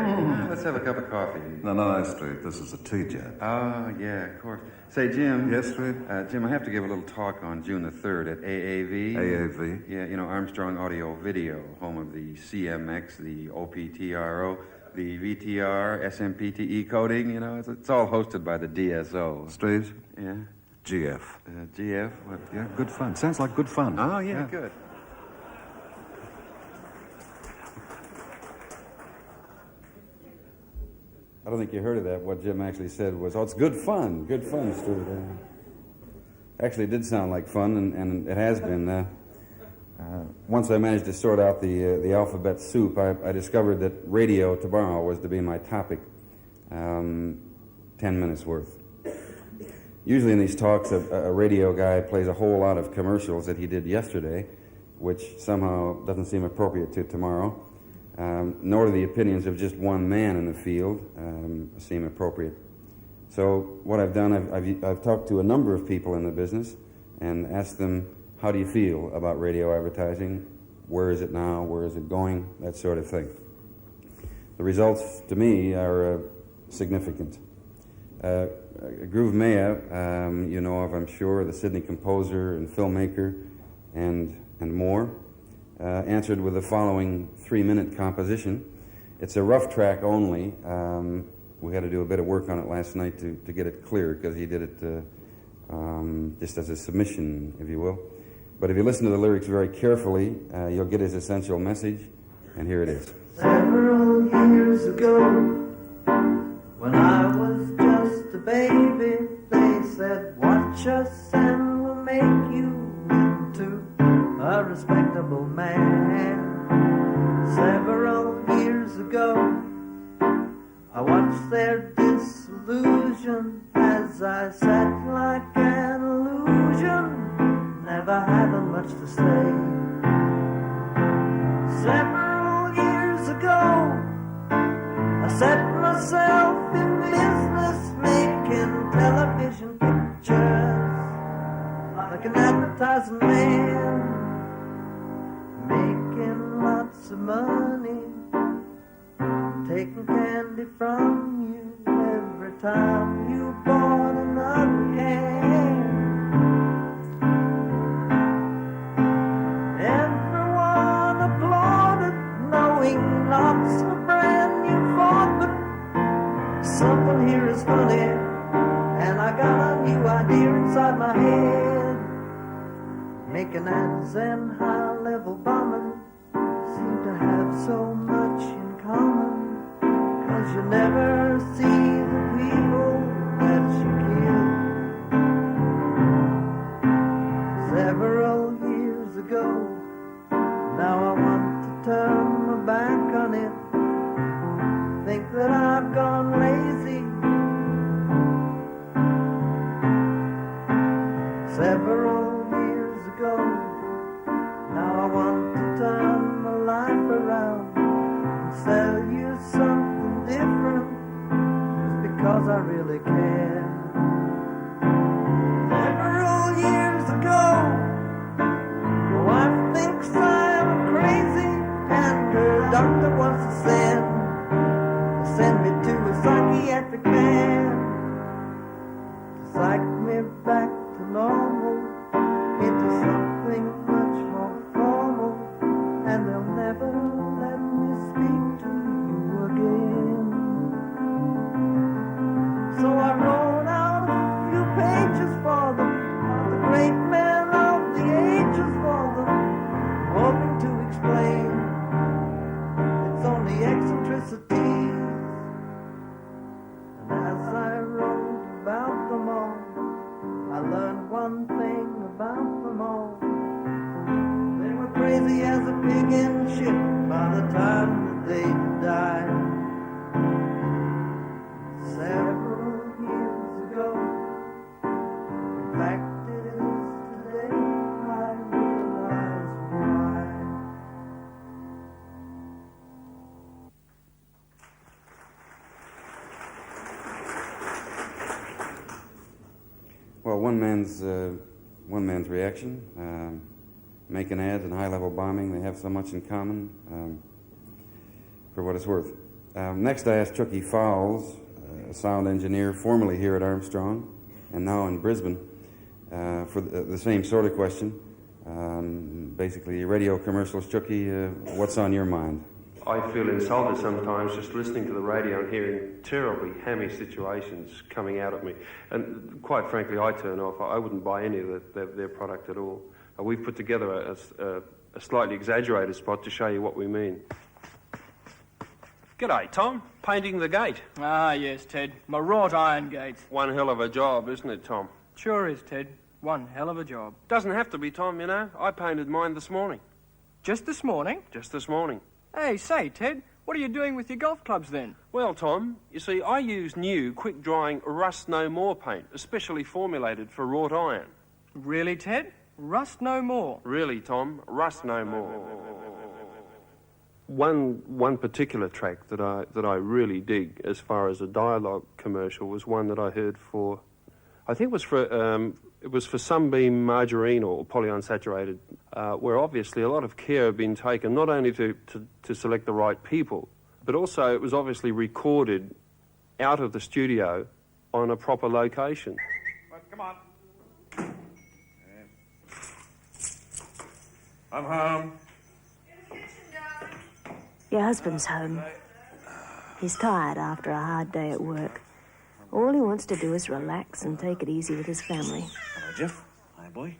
Let's have a cup of coffee. No, Street. This is a tea jet. Oh, yeah, of course. Say, Jim. Yes, Street? Jim, I have to give a little talk on June the 3rd at AAV. AAV? Yeah, Armstrong Audio Video, home of the CMX, the OPTRO, the VTR, SMPTE coding, it's all hosted by the DSO. Street? Yeah? GF. GF? What? Yeah, good fun. Sounds like good fun. Oh, yeah. Good. I don't think you heard of that. What Jim actually said was, it's good fun, Stuart. Actually, it did sound like fun, and it has been. once I managed to sort out the alphabet soup, I discovered that radio tomorrow was to be my topic, 10 minutes worth. Usually in these talks, a radio guy plays a whole lot of commercials that he did yesterday, which somehow doesn't seem appropriate to tomorrow, nor do the opinions of just one man in the field seem appropriate. So what I've done, I've talked to a number of people in the business and asked them, how do you feel about radio advertising? Where is it now? Where is it going? That sort of thing. The results, to me, are significant. Groove Maya, you know of, I'm sure, the Sydney composer and filmmaker and more, answered with the following 3-minute composition. It's a rough track only. We had to do a bit of work on it last night to get it clear, because he did it just as a submission, if you will. But if you listen to the lyrics very carefully, you'll get his essential message, and here it is. Several years ago, when I was just a baby, they said, watch us and we'll make you into a respectable man. Several years ago, I watched their disillusion as I sat like an illusion, never having much to say. Several years ago, I set myself in business making television pictures like an advertising man, making lots of money, taking candy from you every time you bought another can. Everyone applauded, knowing lots of a brand new Ford, but something here is funny, and I got a new idea inside my head. Making ads and high-level bombing seem to have so much in common, 'cause you never see the people that you kill. Several years ago, now I want to turn my back on it, think that I've gone lazy. Several years ago, now I want to turn my life around and sell you something different, just because I really can. Several years ago, my wife thinks I'm crazy, and her doctor wants to send me to a psychiatric man to psych me back to normal, into something much more formal, and they'll never let me speak to you again. So I wrote out a few pages for them, the great man of the ages for them, hoping to explain it's only eccentricities. And as I wrote about them all, I learned one thing about them all. They were crazy as a pig in shit by the time that they died. Several years ago, in fact it is today, I realize why. Well, one man's reaction, making ads and high-level bombing, they have so much in common, for what it's worth. Next, I asked Chucky Fowles, a sound engineer formerly here at Armstrong and now in Brisbane, for the same sort of question. Basically, radio commercials. Chucky, what's on your mind? I feel insulted sometimes just listening to the radio and hearing terribly hammy situations coming out at me. And quite frankly, I turn off. I wouldn't buy any of their product at all. We've put together a slightly exaggerated spot to show you what we mean. G'day, Tom. Painting the gate. Ah, yes, Ted. My wrought iron gates. One hell of a job, isn't it, Tom? Sure is, Ted. One hell of a job. Doesn't have to be, Tom, you know. I painted mine this morning. Just this morning? Just this morning. Hey, say, Ted, what are you doing with your golf clubs then? Well, Tom, you see, I use new, quick-drying Rust No More paint, especially formulated for wrought iron. Really, Ted? Rust No More? Really, Tom, Rust No More. One particular track that I really dig as far as a dialogue commercial was one that I heard for, I think it was for Sunbeam margarine or polyunsaturated, where obviously a lot of care had been taken not only to select the right people, but also it was obviously recorded out of the studio on a proper location. Come on. I'm home. Your husband's home. He's tired after a hard day at work. All he wants to do is relax and take it easy with his family. Hello, Jeff. Hi, boy.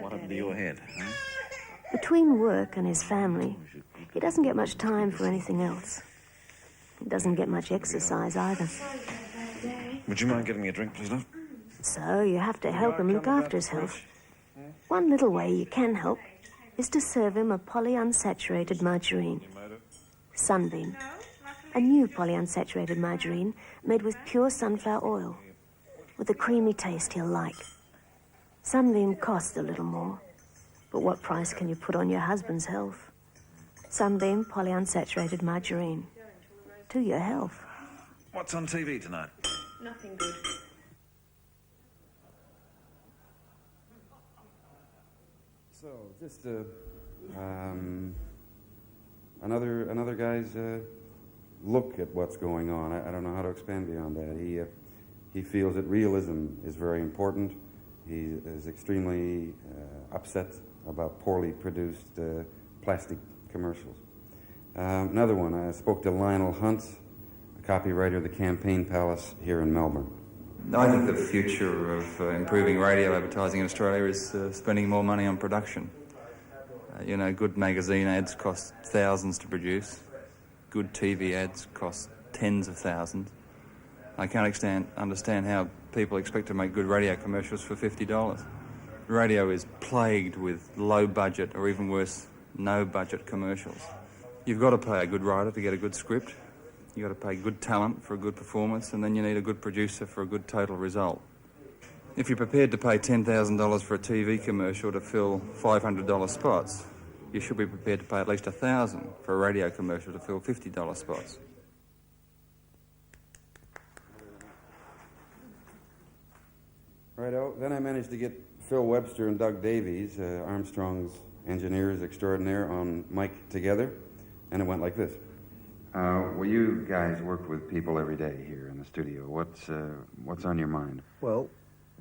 What happened to your head, huh? Between work and his family, he doesn't get much time for anything else. He doesn't get much exercise either. Would you mind getting me a drink, please, love? So you have to help him look after his health. One little way you can help is to serve him a polyunsaturated margarine. Sunbeam. A new polyunsaturated margarine made with pure sunflower oil, with a creamy taste he'll like. Sunbeam costs a little more, but what price can you put on your husband's health? Sunbeam polyunsaturated margarine. To your health. What's on TV tonight? Nothing good. So, just another guy's look at what's going on. I don't know how to expand beyond that. He feels that realism is very important. He is extremely upset about poorly produced plastic commercials. Another one, I spoke to Lionel Hunt, a copywriter of the Campaign Palace here in Melbourne. I think the future of improving radio advertising in Australia is spending more money on production. Good magazine ads cost thousands to produce. Good TV ads cost tens of thousands. I can't understand how people expect to make good radio commercials for $50. Radio is plagued with low-budget, or even worse, no-budget commercials. You've got to pay a good writer to get a good script. You've got to pay good talent for a good performance, and then you need a good producer for a good total result. If you're prepared to pay $10,000 for a TV commercial to fill $500 spots, you should be prepared to pay at least $1,000 for a radio commercial to fill $50 spots. Righto. Then I managed to get Phil Webster and Doug Davies, Armstrong's engineers extraordinaire, on mic together, and it went like this. Well, you guys work with people every day here in the studio. What's on your mind? Well,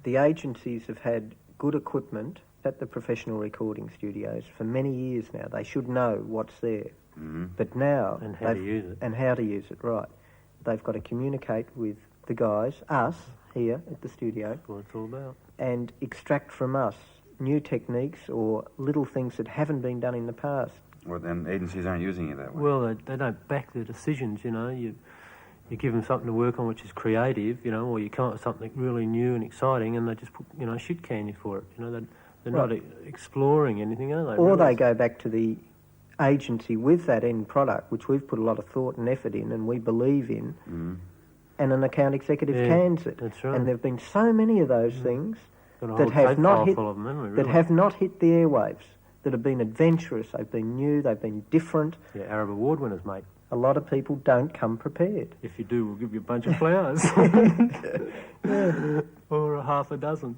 the agencies have had good equipment at the professional recording studios for many years now. They should know what's there. Mm-hmm. But now... And how to use it. And how to use it, right. They've got to communicate with the guys, us, here at the studio. That's what it's all about. And extract from us new techniques or little things that haven't been done in the past. Well, then agencies aren't using it that way. Well, they don't back their decisions, You give them something to work on which is creative, or you come up with something really new and exciting, and they just put, shit can you for it. They're not exploring anything, are they? Or they go back to the agency with that end product, which we've put a lot of thought and effort in, and we believe in, and an account executive cans it. That's right. And there have been so many of those things Got a that whole have tape not file hit full of them, haven't we, that really? have not hit the airwaves. That have been adventurous, they've been new, they've been different. Yeah, Arab Award winners, mate. A lot of people don't come prepared. If you do, we'll give you a bunch of flowers. Or a half a dozen.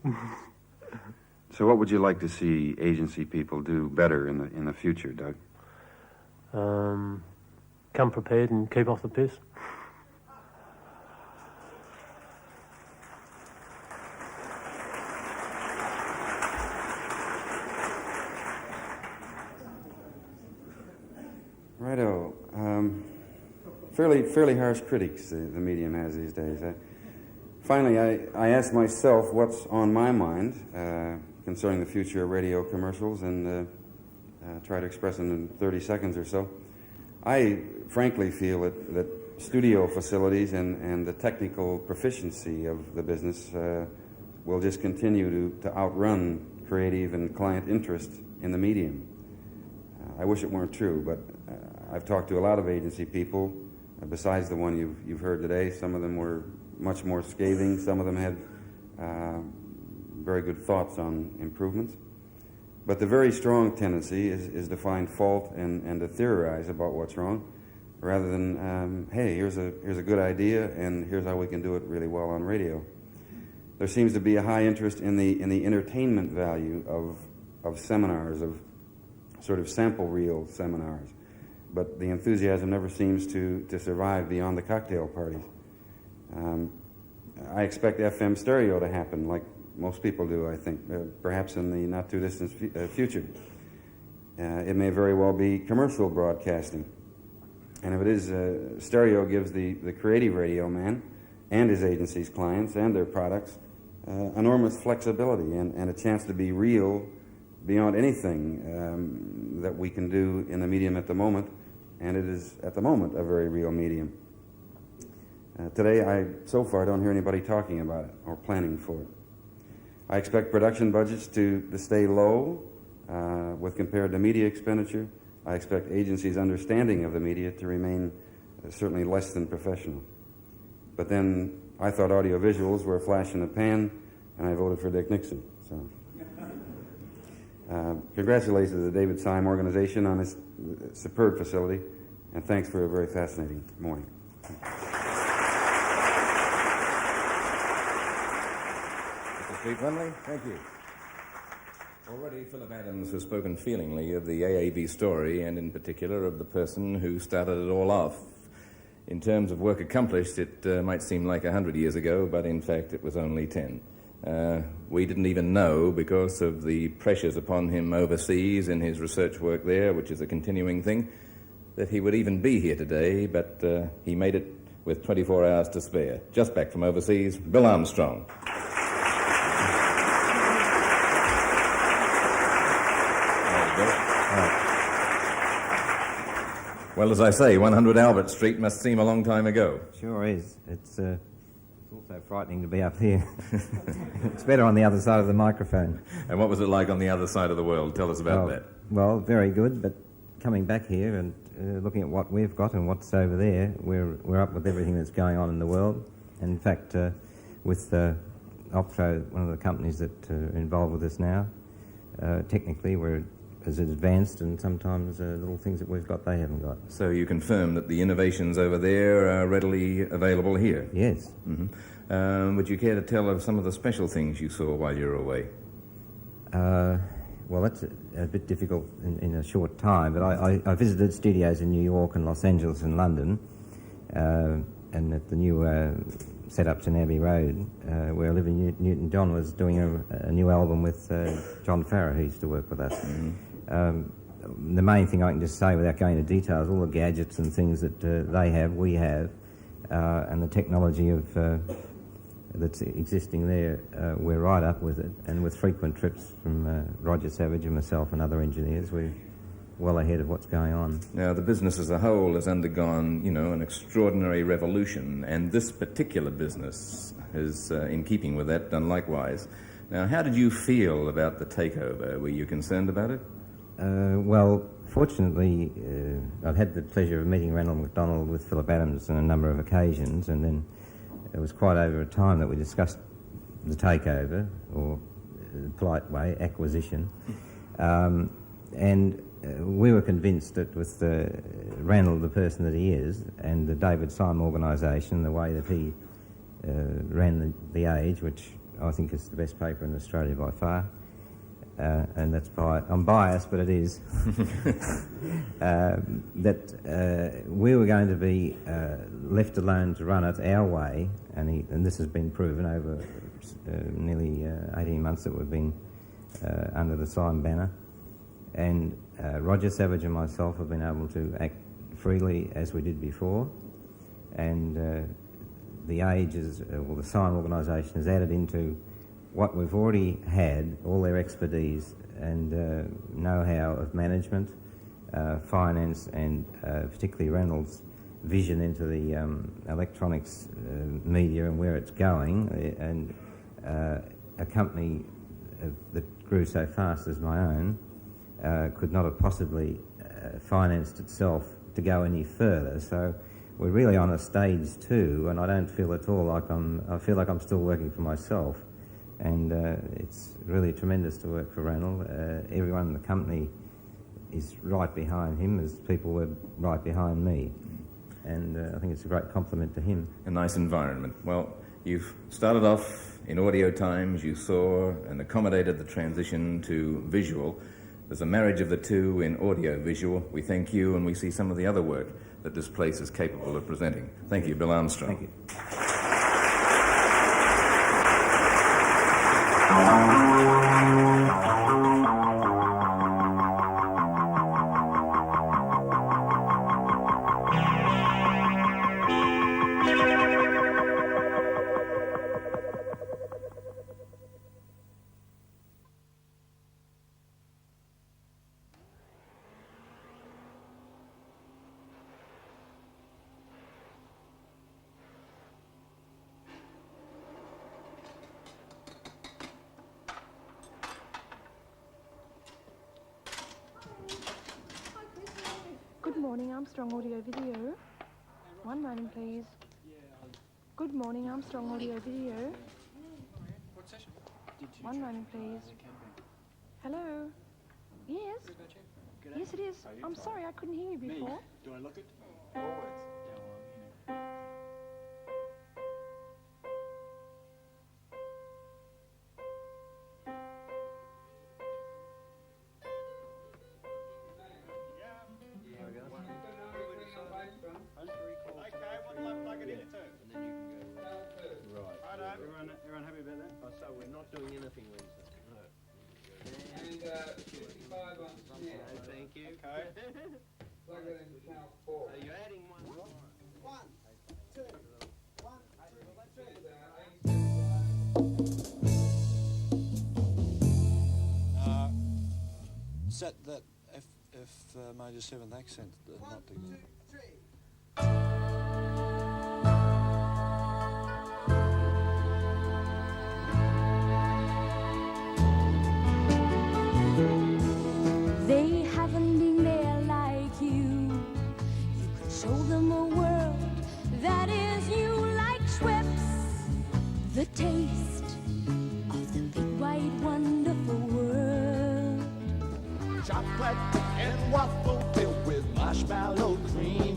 So what would you like to see agency people do better in the future, Doug? Come prepared and keep off the piss. Righto. Fairly harsh critics the medium has these days. Finally, I asked myself what's on my mind concerning the future of radio commercials, and try to express it in 30 seconds or so. I frankly feel that studio facilities and the technical proficiency of the business will just continue to outrun creative and client interest in the medium. I wish it weren't true, but I've talked to a lot of agency people, besides the one you've heard today. Some of them were much more scathing. Some of them had very good thoughts on improvements. But the very strong tendency is to find fault and to theorize about what's wrong, rather than, hey, here's a good idea, and here's how we can do it really well on radio. There seems to be a high interest in the entertainment value of seminars, of sort of sample reel seminars. But the enthusiasm never seems to survive beyond the cocktail parties. I expect FM stereo to happen, like most people do, I think, perhaps in the not-too-distant future. It may very well be commercial broadcasting. And if it is, stereo gives the creative radio man and his agency's clients and their products enormous flexibility and a chance to be real beyond anything that we can do in the medium at the moment, and it is, at the moment, a very real medium. Today, I so far don't hear anybody talking about it or planning for it. I expect production budgets to stay low with compared to media expenditure. I expect agencies' understanding of the media to remain certainly less than professional. But then I thought audiovisuals were a flash in the pan, and I voted for Dick Nixon. So, congratulations to the David Syme organization on this superb facility, and thanks for a very fascinating morning. Mr. Wembley, thank you. Already Philip Adams has spoken feelingly of the AAV story, and in particular of the person who started it all off. In terms of work accomplished, it might seem like 100 years ago, but in fact it was only 10. We didn't even know, because of the pressures upon him overseas in his research work there, which is a continuing thing, that he would even be here today, but he made it with 24 hours to spare. Just back from overseas, Bill Armstrong. Well, as I say, 100 Albert Street must seem a long time ago. Sure is. It's also frightening to be up here. It's better on the other side of the microphone. And what was it like on the other side of the world? Tell us about that. Well, very good, but coming back here and looking at what we've got and what's over there, we're up with everything that's going on in the world. And in fact, with Optro, one of the companies that are involved with us now, technically we're as advanced, and sometimes little things that we've got they haven't got. So you confirm that the innovations over there are readily available here? Yes. Mm-hmm. Would you care to tell of some of the special things you saw while you were away? Well, that's a bit difficult in a short time, but I visited studios in New York and Los Angeles and London, and at the new setups in Abbey Road, where Olivia Newton-John was doing a new album with John Farrar, who used to work with us. Mm-hmm. The main thing I can just say, without going into details, all the gadgets and things that they have, we have, and the technology of that's existing there, we're right up with it. And with frequent trips from Roger Savage and myself and other engineers, we're well ahead of what's going on. Now, the business as a whole has undergone, an extraordinary revolution, and this particular business is, in keeping with that, done likewise. Now, how did you feel about the takeover? Were you concerned about it? Well, fortunately, I've had the pleasure of meeting Randall MacDonald with Philip Adams on a number of occasions, and then it was quite over a time that we discussed the takeover, or polite way, acquisition. And we were convinced that with Randall, the person that he is, and the David Syme organisation, the way that he ran the Age, which I think is the best paper in Australia by far, and that's I'm biased, but it is, that we were going to be left alone to run it our way, and this has been proven over nearly 18 months that we've been under the Syme banner. And Roger Savage and myself have been able to act freely as we did before, and the Age or the Syme organisation has added into what we've already had, all their expertise and know-how of management, finance, and particularly Randall's vision into the electronics media and where it's going, and a company that grew so fast as my own could not have possibly financed itself to go any further. So we're really on a stage 2, and I don't feel at all like I feel like I'm still working for myself. And it's really tremendous to work for Ranald. Everyone in the company is right behind him, as people were right behind me. And I think it's a great compliment to him. A nice environment. Well, you've started off in Audio Times, you saw and accommodated the transition to visual. There's a marriage of the two in audio-visual. We thank you, and we see some of the other work that this place is capable of presenting. Thank you, Bill Armstrong. Thank you. Good morning, Armstrong Audio Video. One moment, please. Good morning, Armstrong Audio Video. One moment, please. Hello? Yes? Yes, it is. I'm sorry, I couldn't hear you before. Do I look it? Everyone happy about that? Oh, so we're not doing anything Wednesday? No. And 55 on snare. Thank you. Okay. Plug it in channel 4. So you're adding one. 1, 2, 1, 2, 3. Set that F major 7th accent, not the... They haven't been there like you. You could show them a world that is new, like Schweppes. The taste of the big, wide, wonderful world. Chocolate and waffle filled with marshmallow cream.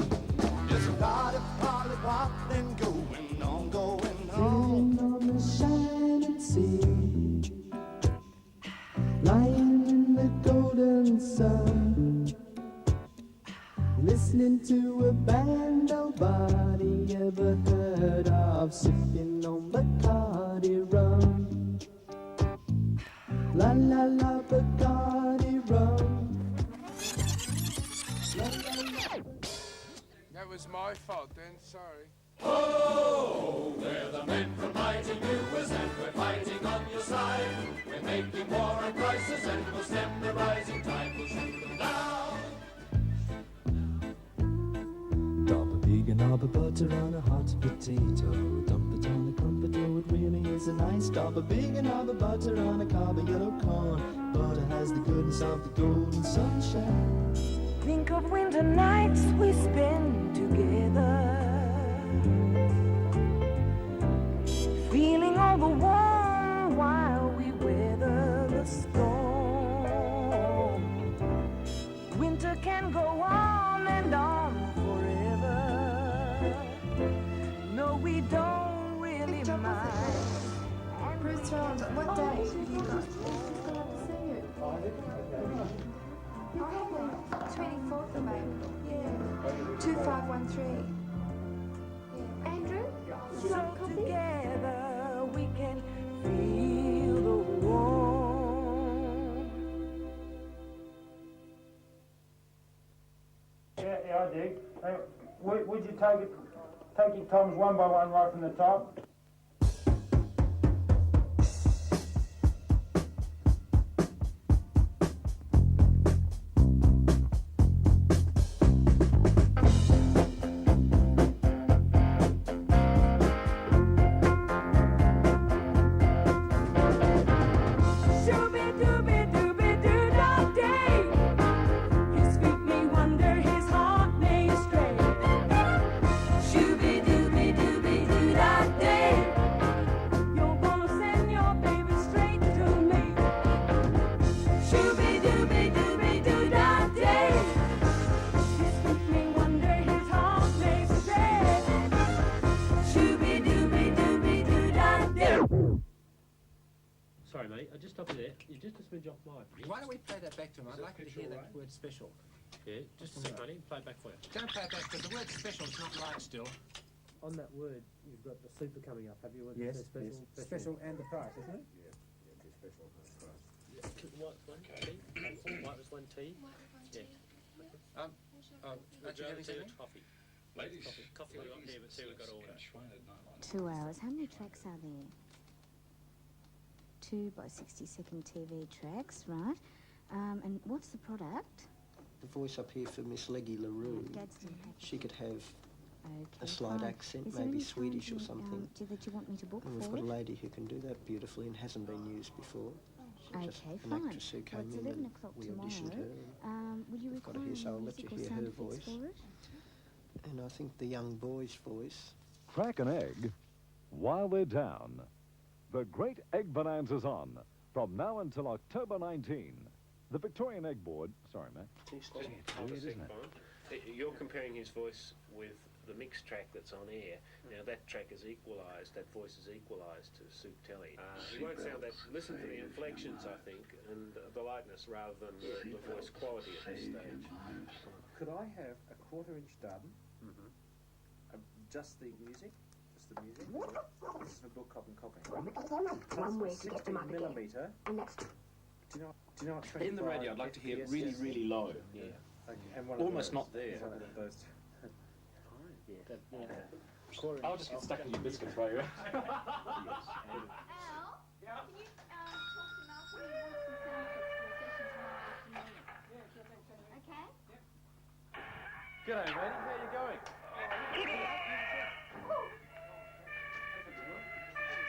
There's a lot of polypop and going on, going on. On the shining sea, lying in the golden sun, listening to a band nobody ever heard of, sipping on Bacardi rum. La la la, Bacardi rum. La, la, la. That was my fault then, sorry. Oh, we're the men from mighty News, and we're fighting on your side. We're making war on prices, and we'll stem the rising tide. We'll shoot them down. Drop a pig and knob of butter on a hot potato. Dump it on the crumpet, oh, it really is a nice. Drop a big and knob of butter on a cob of yellow corn. Butter has the goodness of the golden sunshine. Think of winter nights we spend together, feeling all the warm while we weather the storm. Winter can go on and on forever. No, we don't really mind. Bruce Charles, what day have you got? 24th of April. Yeah. 2513. Yeah. Andrew? So together we can feel the warmth. Yeah, I do. Would you take your toms one by one right from the top? Shooby-dooby-dooby-doo-da-day. You sweep me just stop it there. You're just a smidge off mic. Why don't we play that back to him? I'd like to hear that word special. Yeah, just a sec, buddy. Play it back for you. Don't play it back, because the word special is not live still. On that word, you've got the super coming up. Have you? Yes, special, yes. Special and the price, isn't it? Yeah, special and the price. White was one T. White was one T. Yeah. Aren't you having something? Coffee. Ladies. Coffee we got here, but tea we got ordered. 2 hours. How many tracks are there? 2 by 60-second TV tracks, right? And what's the product? The voice up here for Miss Leggy LaRue. She could have a slight accent, maybe Swedish or something. That you want me to book and we've for got a it? lady who can do that beautifully and hasn't been used before. Just Okay, an fine. actress who Well, came it's in 11 and o'clock we tomorrow. auditioned her. Will you We've got require her here, so I'll let music you or hear sound her effects voice. for it? And I think the young boy's voice. Crack an egg while they're down. The Great Egg Bonanza's on from now until October 19. The Victorian Egg Board, sorry, Matt. Weird, isn't it? You're comparing his voice with the mixed track that's on air. Now that track is equalised, that voice is equalised to suit telly. He won't sound that. Listen to the inflections, I think, and the lightness rather than the voice quality at this stage. Could I have a 1/4-inch dub? Just the music? Just the music? This is for book copying. One way to get them up again. Millimetre. And next. Do you know what In the radio, I'd like to hear it really, really low. Yeah. Okay. And Almost not there. Those I'll just get stuck in your biscuits while you're Al, can you talk to Malcolm? He wants some sound effects for a session tomorrow afternoon. Okay? G'day, mate. How you going? We've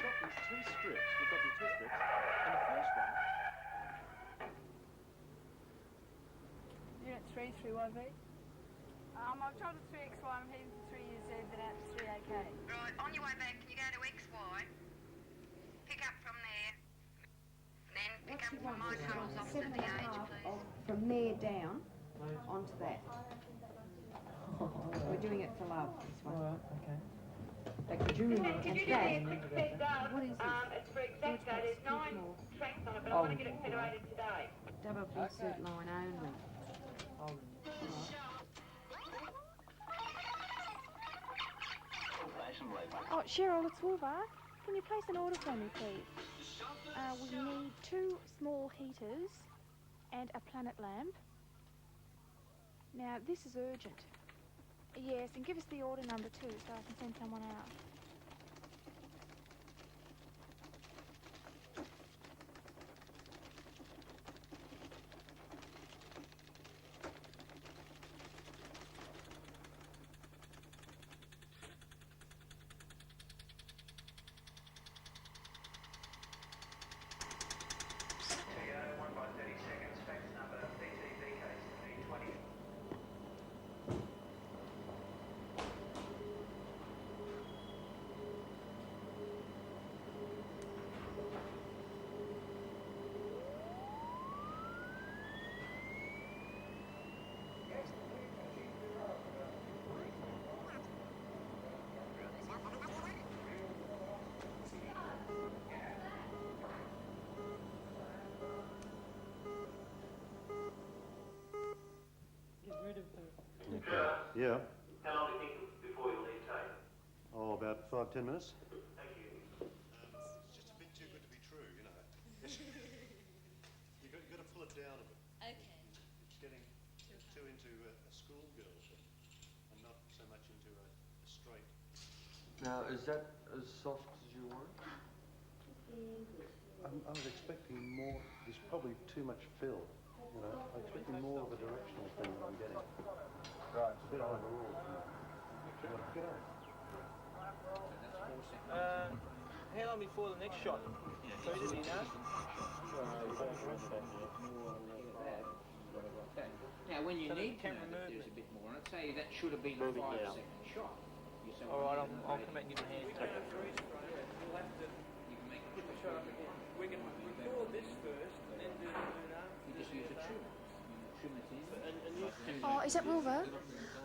got these 2 strips. And the first one. Unit 3, 3YV. I've told it 3XY, I'm heading to 3UZ, then out to 3AK. Right, on your way back, can you go to XY? Pick up from there. Then pick up from my tunnels off to the age, please. From there down onto that. We're doing it for love, this one. Alright, okay. Like during Could you do me a quick speed dial? What is this? It's for exact date. There's 9 tracks on it, but I want to get it federated today. Double insert line only. Oh, Cheryl, it's Wolver. Can you place an order for me, please? We need 2 small heaters and a planet lamp. Now, this is urgent. Yes, and give us the order number too, so I can send someone out. Yeah. How long do you think before you leave take? Oh, about 5-10 minutes. Thank you. It's just a bit too good to be true, you know. You've got to pull it down a bit. Okay. It's getting too into a schoolgirl and not so much into a straight. Now, is that as soft as you want? I was expecting more. There's probably too much fill. You know, I'm expecting more of a directional thing than I'm getting. Right, it's a bit overall. How long before the next shot? So you know? Now, when you So the need to camera know that there's a movement. bit more, I'd say that should have been a Moving 5-second down. shot. You say, All right, I'll come back and give you a hand. We can record this first and then do that. You just use a trim. Trim it in. Oh, is that Wilbur?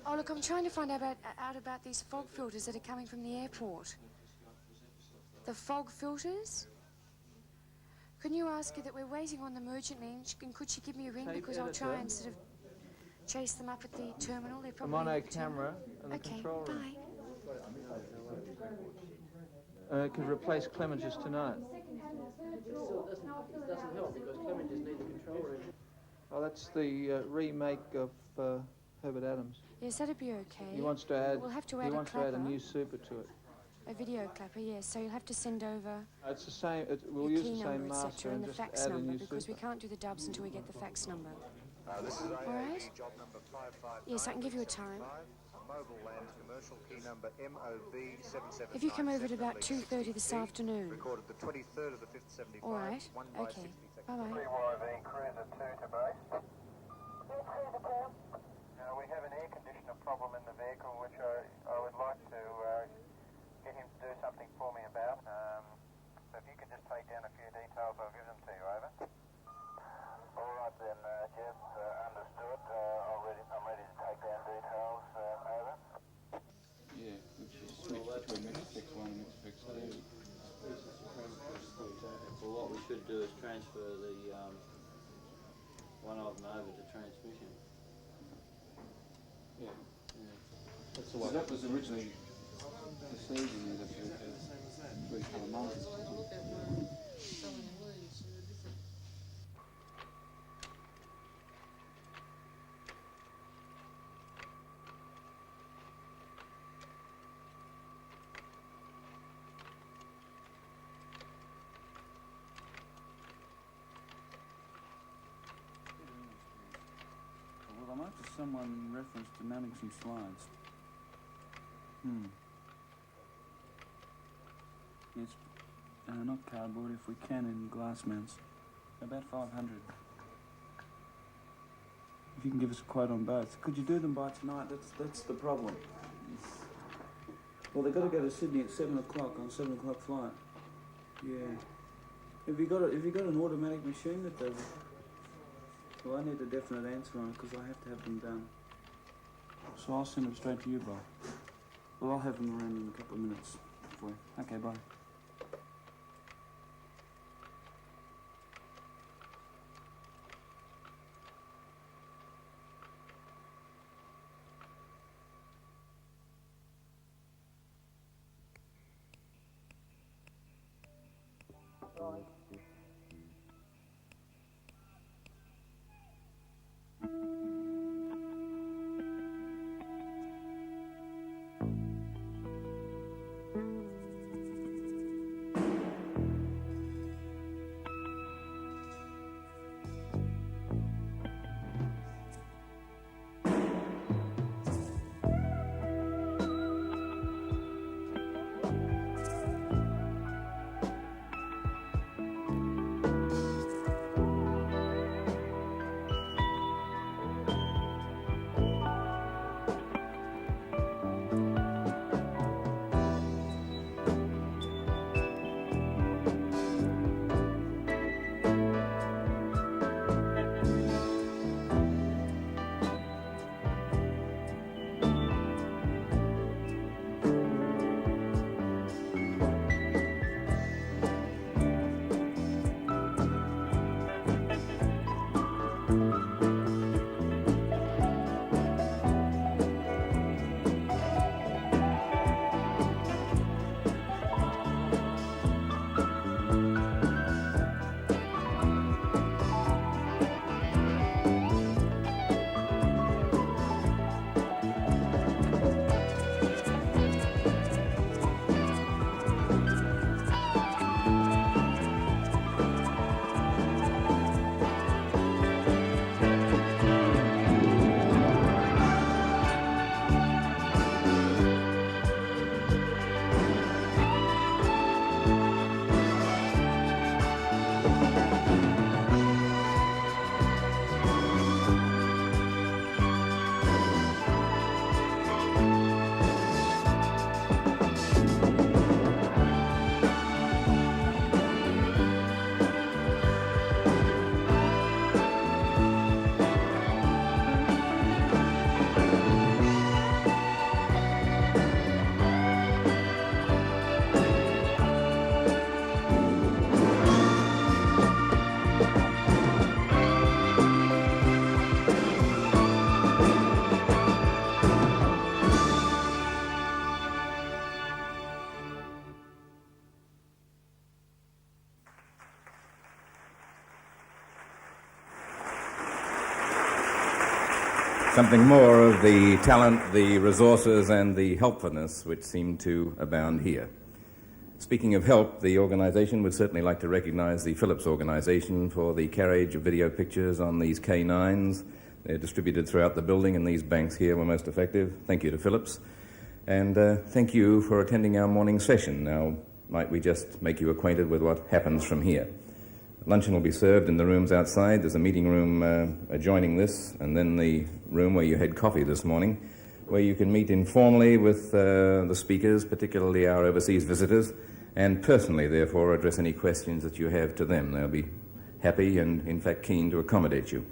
Oh, look, I'm trying to find out about these fog filters that are coming from the airport. The fog filters? Can you ask her that we're waiting on them urgently, and could she give me a ring, Tape because I'll editor. try and sort of chase them up at the terminal. They're A probably mono at the terminal. camera and the Okay, control room. bye. It could replace Clemenges tonight. It doesn't help because Clement just needs a control room. Oh, that's the remake of Herbert Adams. Yes, that'd be okay. He wants to add. We'll have to he add a wants to add a clapper. new super to it. A video clapper, yes. So you'll have to send over It's the same. We'll your use key the number, same master etc., and and the just fax add a number, new because we super. can't do the dubs until we get the fax number. This is All right? job number 559. Yes, I can give you a time. Mobile land commercial key number MOV 77. If you come over at about 2:30 this afternoon. Recorded the 23rd of the 5th 75. All right. 1 by Okay. 60 seconds. Bye-bye. CYV Cruiser 2 to base. We have an air conditioner problem in the vehicle, which I would like to get him to do something for me about. So if you could just take down a few details, I'll give them to you, over. All right then, Jeff, understood. I'm ready to take down details, over. Yeah, which is switch between Mixfix 1 and Mixfix 2. Well, what we should do is transfer the one of them over to transmission. Yeah. That's the one. That was originally the season is a 3-4 months. Well, I'm after someone in reference to mounting some slides. Yes, not cardboard, if we can, in glass mounts. About 500. If you can give us a quote on both. Could you do them by tonight? That's the problem. Well, they've got to go to Sydney at 7 o'clock on 7 o'clock flight. Yeah. Have you got an automatic machine that does it? Well, I need a definite answer on it because I have to have them done. So I'll send them straight to you, Bob. Well, I'll have them around in a couple of minutes for you. Okay, bye. something more of the talent, the resources, and the helpfulness which seem to abound here. Speaking of help, the organization would certainly like to recognize the Philips organization for the carriage of video pictures on these K9s. They're distributed throughout the building, and these banks here were most effective. Thank you to Philips. And thank you for attending our morning session. Now, might we just make you acquainted with what happens from here? Luncheon will be served in the rooms outside. There's a meeting room adjoining this, and then the room where you had coffee this morning, where you can meet informally with the speakers, particularly our overseas visitors, and personally, therefore, address any questions that you have to them. They'll be happy and, in fact, keen to accommodate you.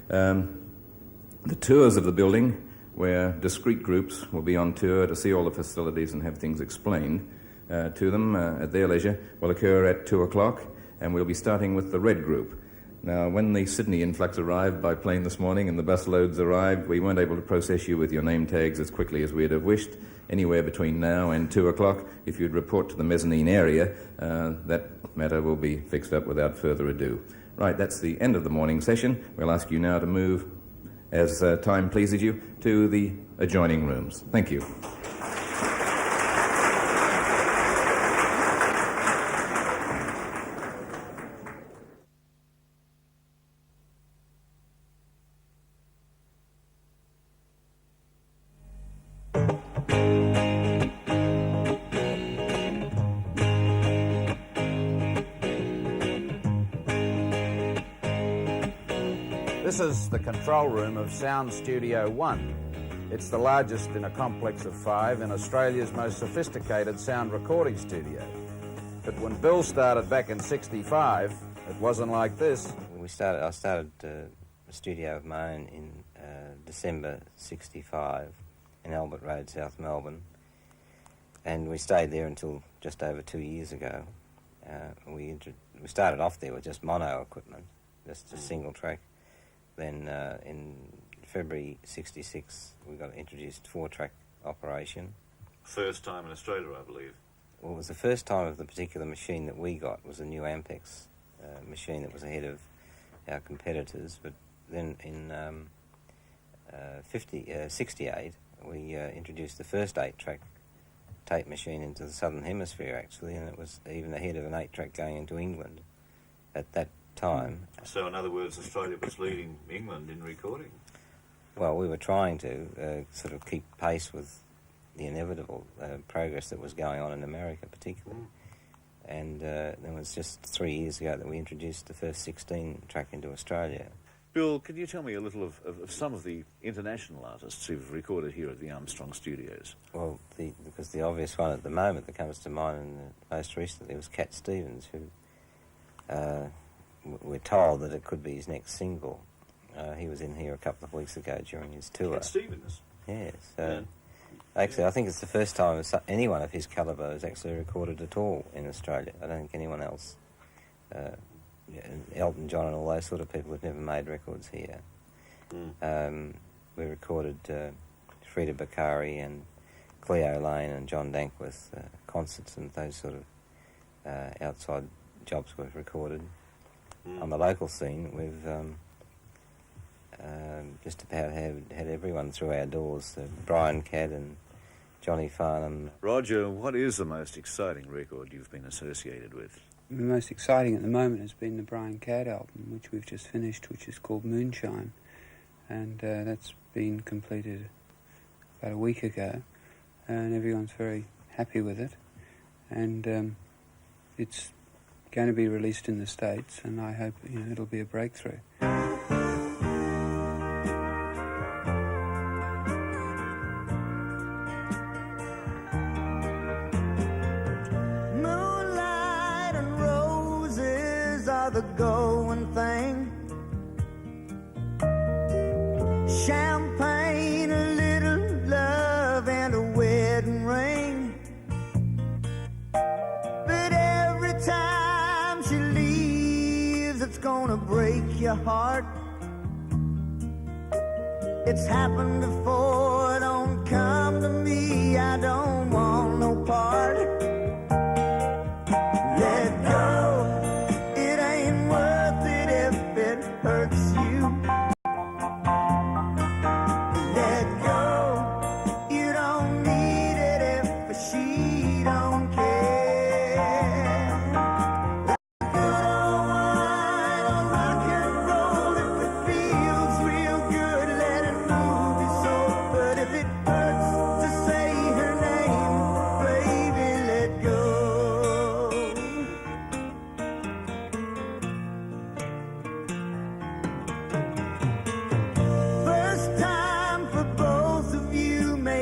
The tours of the building, where discrete groups will be on tour to see all the facilities and have things explained to them at their leisure, will occur at 2 o'clock, and we'll be starting with the red group. Now, when the Sydney influx arrived by plane this morning and the bus loads arrived, we weren't able to process you with your name tags as quickly as we'd have wished. Anywhere between now and 2 o'clock, if you'd report to the mezzanine area, that matter will be fixed up without further ado. Right, that's the end of the morning session. We'll ask you now to move, as time pleases you, to the adjoining rooms. Thank you. This is the control room of Sound Studio 1. It's the largest in a complex of 5 in Australia's most sophisticated sound recording studio. But when Bill started back in '65, it wasn't like this. I started a studio of my own in December '65 in Albert Road, South Melbourne, and we stayed there until just over 2 years ago. We started off there with just mono equipment, just a single track. Then in February '66, we got introduced 4-track operation. First time in Australia, I believe. Well, it was the first time of the particular machine that we got. It was a new Ampex machine that was ahead of our competitors. But then in '68, we introduced the first 8-track tape machine into the Southern Hemisphere, actually, and it was even ahead of an 8-track going into England at that time. So, in other words, Australia was leading England in recording. Well, we were trying to sort of keep pace with the inevitable progress that was going on in America, particularly. And it was just 3 years ago that we introduced the first 16-track into Australia. Bill, can you tell me a little of some of the international artists who've recorded here at the Armstrong Studios? Well, because the obvious one at the moment that comes to mind, and most recently, was Cat Stevens, who we're told that it could be his next single. He was in here a couple of weeks ago during his tour. Cat Stevens? Yes. Actually, I think it's the first time anyone of his calibre has actually recorded at all in Australia. I don't think anyone else. Elton John and all those sort of people have never made records here. We recorded Frida Bakari and Cleo Lane and John Dankworth concerts and those sort of outside jobs we've recorded. On the local scene, we've just about had everyone through our doors. Brian Cadd and Johnny Farnham. Roger, what is the most exciting record you've been associated with? The most exciting at the moment has been the Brian Cadd album, which we've just finished, which is called Moonshine. And that's been completed about a week ago, and everyone's very happy with it. And it's going to be released in the States, and I hope it'll be a breakthrough. Moonlight and roses are the going thing. Champagne, a little love, and a wedding ring. But every time she leaves, it's gonna break your heart. It's happened before, don't come to me, I don't want no part. Let go, it ain't worth it if it hurts you.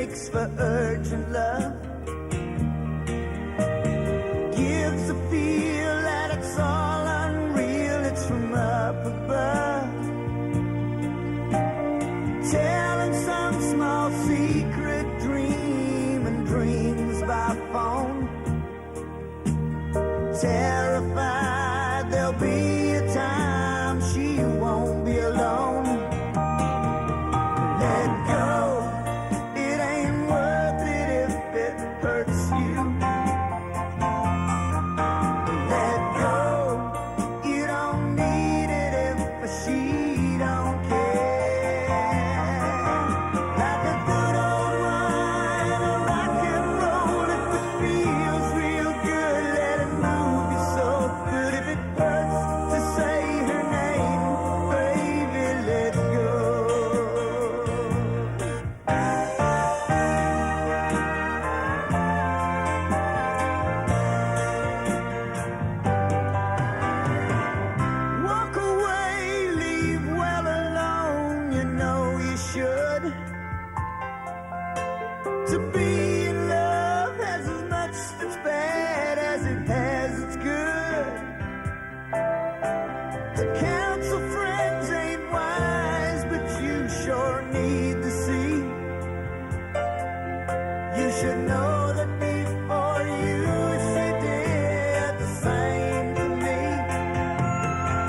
breaks for urgent love. Gives a feel that it's all unreal, it's from up above. Telling some small secret dream and dreams by phone. Terrified there'll be a time she won't be alone. Let go, it ain't worth it if it hurts you. Let go, you don't need it if she don't care. Like a good old wine, a rock and roll, if it feels real good, let it move your soul. But if it hurts to say her name, baby, let go. Walk away, leave well alone, you know you should. To be in love has as much that's bad as it has its good. To counsel friends ain't wise, but you sure need to see. You should know that before you she did the same to me.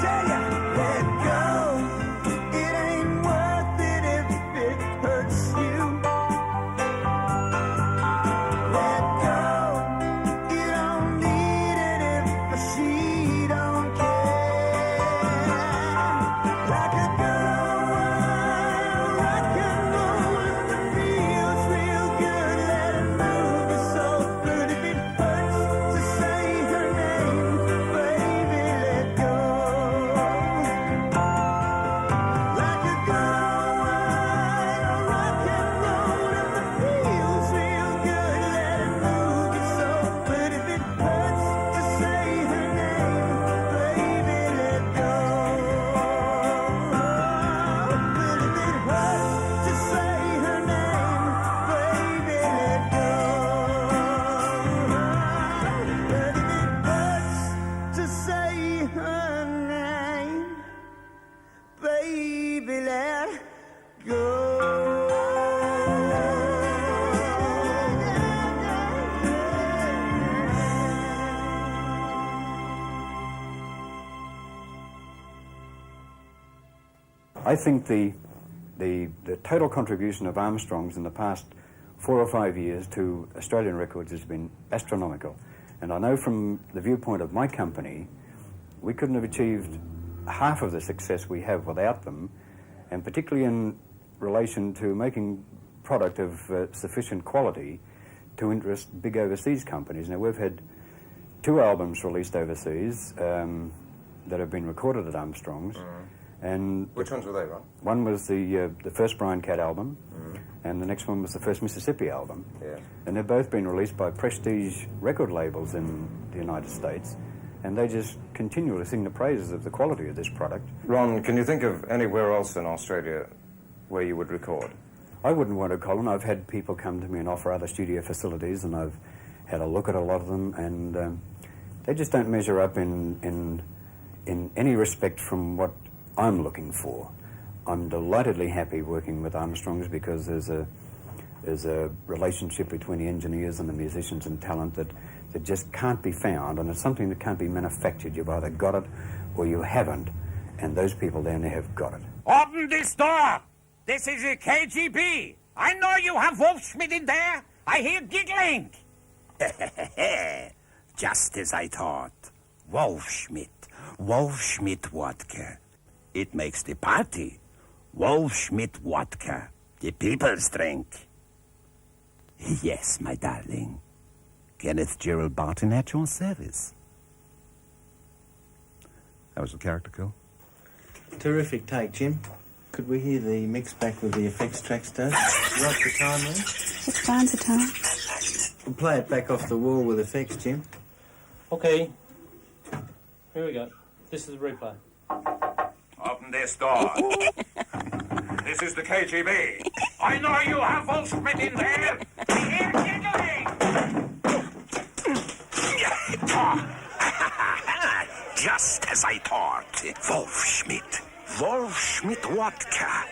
Tell ya, let go, it ain't worth it if it hurts you. Let go, you don't need it if she don't care. Like a good wine, rock and roll, if it feels real good, let it move your soul. But if it hurts to say her name, baby, let go. Like a good wine, rock and roll, if it feels real good, let it move your soul. But if it hurts to say her name, baby, let go. But if it hurts to say her name, baby, let go. But if it hurts to say her name, baby, let I think the total contribution of Armstrong's in the past 4 or 5 years to Australian records has been astronomical. And I know from the viewpoint of my company, we couldn't have achieved half of the success we have without them, and particularly in relation to making product of sufficient quality to interest big overseas companies. Now, we've had 2 albums released overseas that have been recorded at Armstrong's. And which ones were they, Ron? One was the first Brian Cat album, and the next one was the first Mississippi album. Yeah. And they've both been released by prestige record labels in the United States, and they just continually sing the praises of the quality of this product. Ron, can you think of anywhere else in Australia where you would record? I wouldn't want to, Colin. I've had people come to me and offer other studio facilities, and I've had a look at a lot of them, and they just don't measure up in any respect from what I'm looking for. I'm delightedly happy working with Armstrong's because there's a relationship between the engineers and the musicians and talent that just can't be found, and it's something that can't be manufactured. You've either got it or you haven't, and those people down there have got it. Open this door! This is the KGB! I know you have Wolfschmidt in there! I hear giggling! Just as I thought. Wolfschmidt vodka. It makes the party. Wolfschmidt vodka. The people's drink. Yes, my darling. Kenneth Gerald Barton at your service. How was the character, Cole? Terrific take, Jim. Could we hear the mix back with the effects tracks, Dave? Right for time, Lee? It's fine for time. We'll play it back off the wall with effects, Jim. Okay. Here we go. This is the replay. Open this door. This is the KGB. I know you have Wolfschmidt in there. I hear giggling. Just as I thought. Wolfschmidt. Wolfschmidt vodka.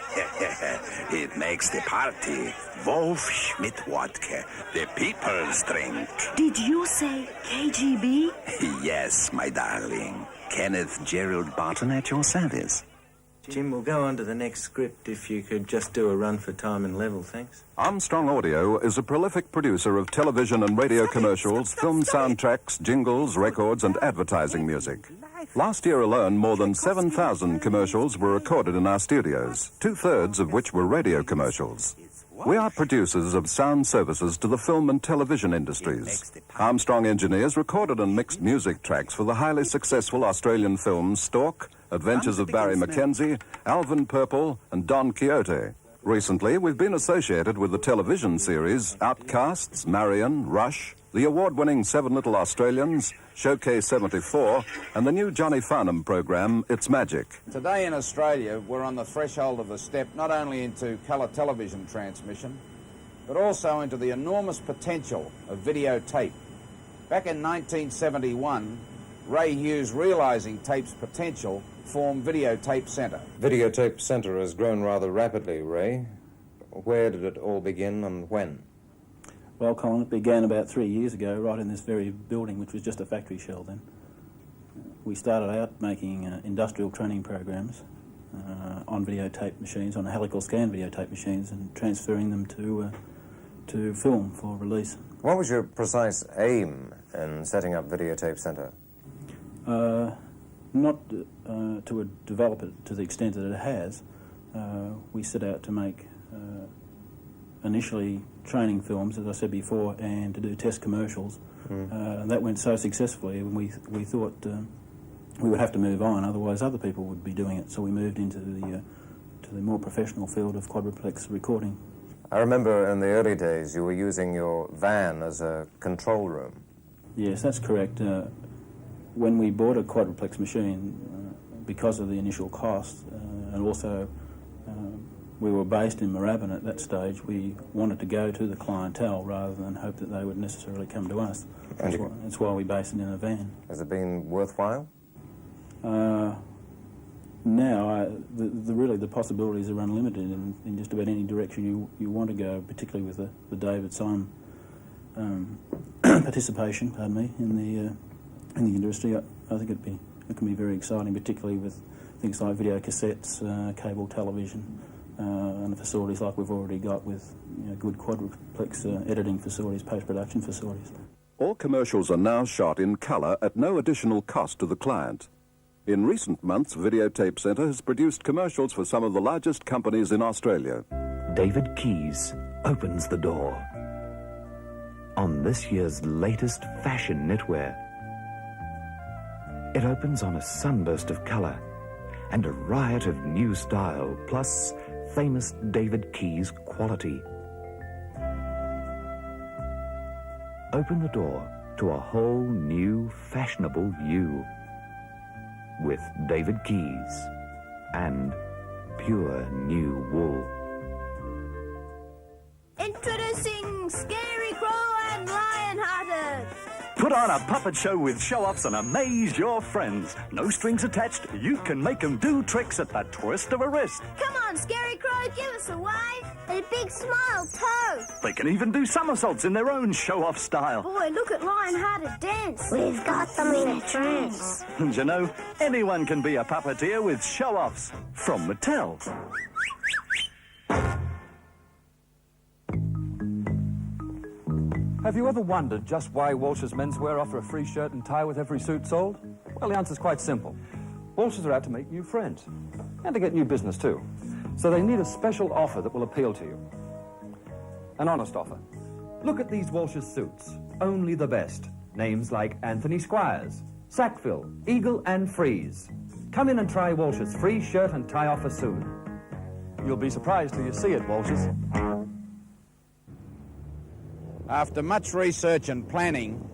It makes the party. Wolfschmidt vodka. The people's drink. Did you say KGB? Yes, my darling. Kenneth Gerald Barton at your service. Jim, we'll go on to the next script if you could just do a run for time and level, thanks. Armstrong Audio is a prolific producer of television and radio commercials, film soundtracks, jingles, records, and advertising music. Last year alone, more than 7,000 commercials were recorded in our studios, 2/3 of which were radio commercials. We are producers of sound services to the film and television industries. Armstrong engineers recorded and mixed music tracks for the highly successful Australian films Stork, Adventures of Barry Mackenzie, Alvin Purple, and Don Quixote. Recently, we've been associated with the television series Outcasts, Marion, Rush, the award-winning Seven Little Australians, Showcase 74, and the new Johnny Farnham program, It's Magic. Today in Australia, we're on the threshold of a step not only into colour television transmission, but also into the enormous potential of videotape. Back in 1971, Ray Hughes, realising tape's potential, formed Videotape Centre. Videotape Centre has grown rather rapidly, Ray. Where did it all begin and when? Well, Colin, it began about 3 years ago, right in this very building, which was just a factory shell then. We started out making industrial training programs on videotape machines, on helical scan videotape machines, and transferring them to film for release. What was your precise aim in setting up Videotape Centre? Not to develop it to the extent that it has. We set out to make initially training films, as I said before, and to do test commercials. And that went so successfully, and we thought we would have to move on, otherwise other people would be doing it. So we moved into the more professional field of quadruplex recording. I remember in the early days you were using your van as a control room. Yes, that's correct. When we bought a quadruplex machine, because of the initial cost, and also we were based in Moorabbin at that stage, we wanted to go to the clientele rather than hope that they would necessarily come to us. That's why we based it in a van. Has it been worthwhile? Now, really the possibilities are unlimited in just about any direction you want to go, particularly with the David Syme participation, in the industry. I think it can be very exciting, particularly with things like video cassettes, cable television, and the facilities like we've already got with good quadruplex editing facilities, post-production facilities. All commercials are now shot in colour at no additional cost to the client. In recent months, Videotape Centre has produced commercials for some of the largest companies in Australia. David Keyes opens the door. On this year's latest fashion knitwear, it opens on a sunburst of colour and a riot of new style, plus famous David Keyes quality. Open the door to a whole new fashionable view with David Keyes and pure new wool. Introducing Scary Crow and Lionhearted. Put on a puppet show with show-offs and amaze your friends. No strings attached, you can make them do tricks at the twist of a wrist. Come on, Scary Crow, give us a wave. And a big smile, too. They can even do somersaults in their own show-off style. Boy, look at Lionhearted dance. We've got them in a trance. And you know, anyone can be a puppeteer with show-offs from Mattel. Have you ever wondered just why Walsh's Menswear offer a free shirt and tie with every suit sold? Well, the answer's quite simple. Walsh's are out to make new friends, and to get new business too. So they need a special offer that will appeal to you. An honest offer. Look at these Walsh's suits. Only the best. Names like Anthony Squires, Sackville, Eagle and Freeze. Come in and try Walsh's free shirt and tie offer soon. You'll be surprised till you see it, Walsh's. After much research and planning,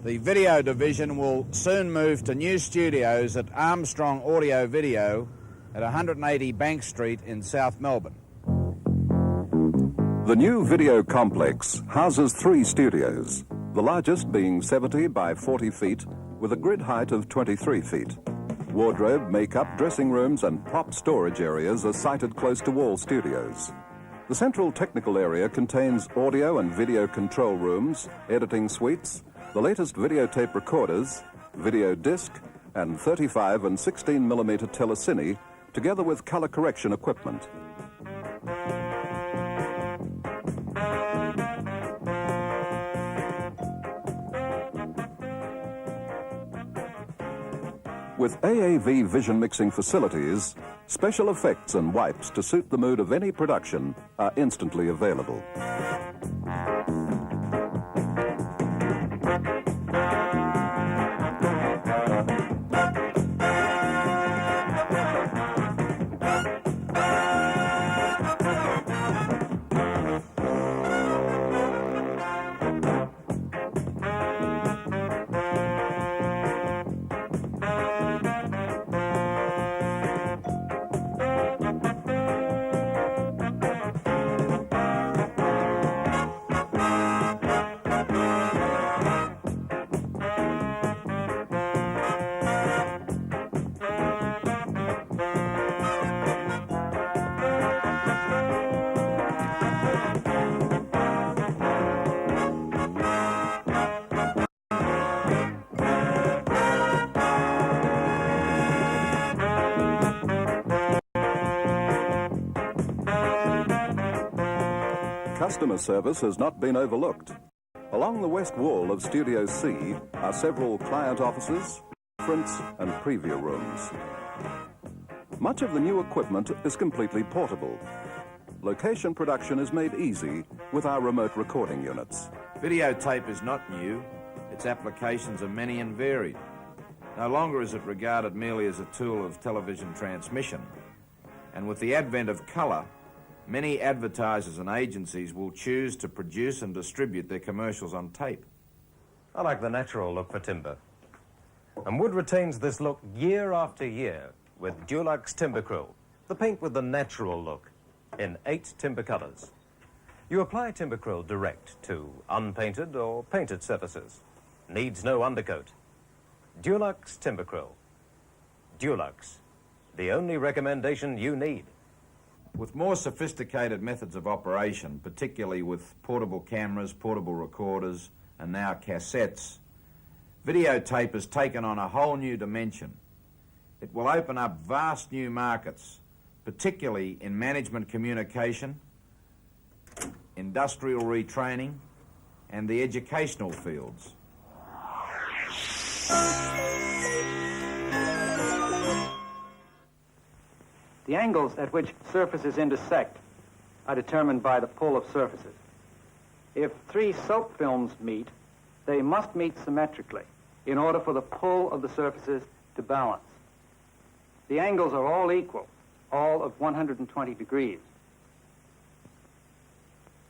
the video division will soon move to new studios at Armstrong Audio Video at 180 Bank Street in South Melbourne. The new video complex houses 3 studios, the largest being 70 by 40 feet with a grid height of 23 feet. Wardrobe, makeup, dressing rooms and prop storage areas are sited close to all studios. The central technical area contains audio and video control rooms, editing suites, the latest videotape recorders, video disc and 35 and 16mm telecine, together with color correction equipment. With AAV vision mixing facilities, special effects and wipes to suit the mood of any production are instantly available. Customer service has not been overlooked. Along the west wall of Studio C are several client offices, prints and preview rooms. Much of the new equipment is completely portable. Location production is made easy with our remote recording units. Videotape is not new. Its applications are many and varied. No longer is it regarded merely as a tool of television transmission. And with the advent of colour, many advertisers and agencies will choose to produce and distribute their commercials on tape. I like the natural look for timber. And wood retains this look year after year with Dulux Timber Krill, the paint with the natural look, in 8 timber colours. You apply Timber Krill direct to unpainted or painted surfaces. Needs no undercoat. Dulux Timber Krill. Dulux, the only recommendation you need. With more sophisticated methods of operation, particularly with portable cameras, portable recorders, and now cassettes, videotape has taken on a whole new dimension. It will open up vast new markets, particularly in management communication, industrial retraining, and the educational fields. The angles at which surfaces intersect are determined by the pull of surfaces. If 3 soap films meet, they must meet symmetrically in order for the pull of the surfaces to balance. The angles are all equal, all of 120 degrees.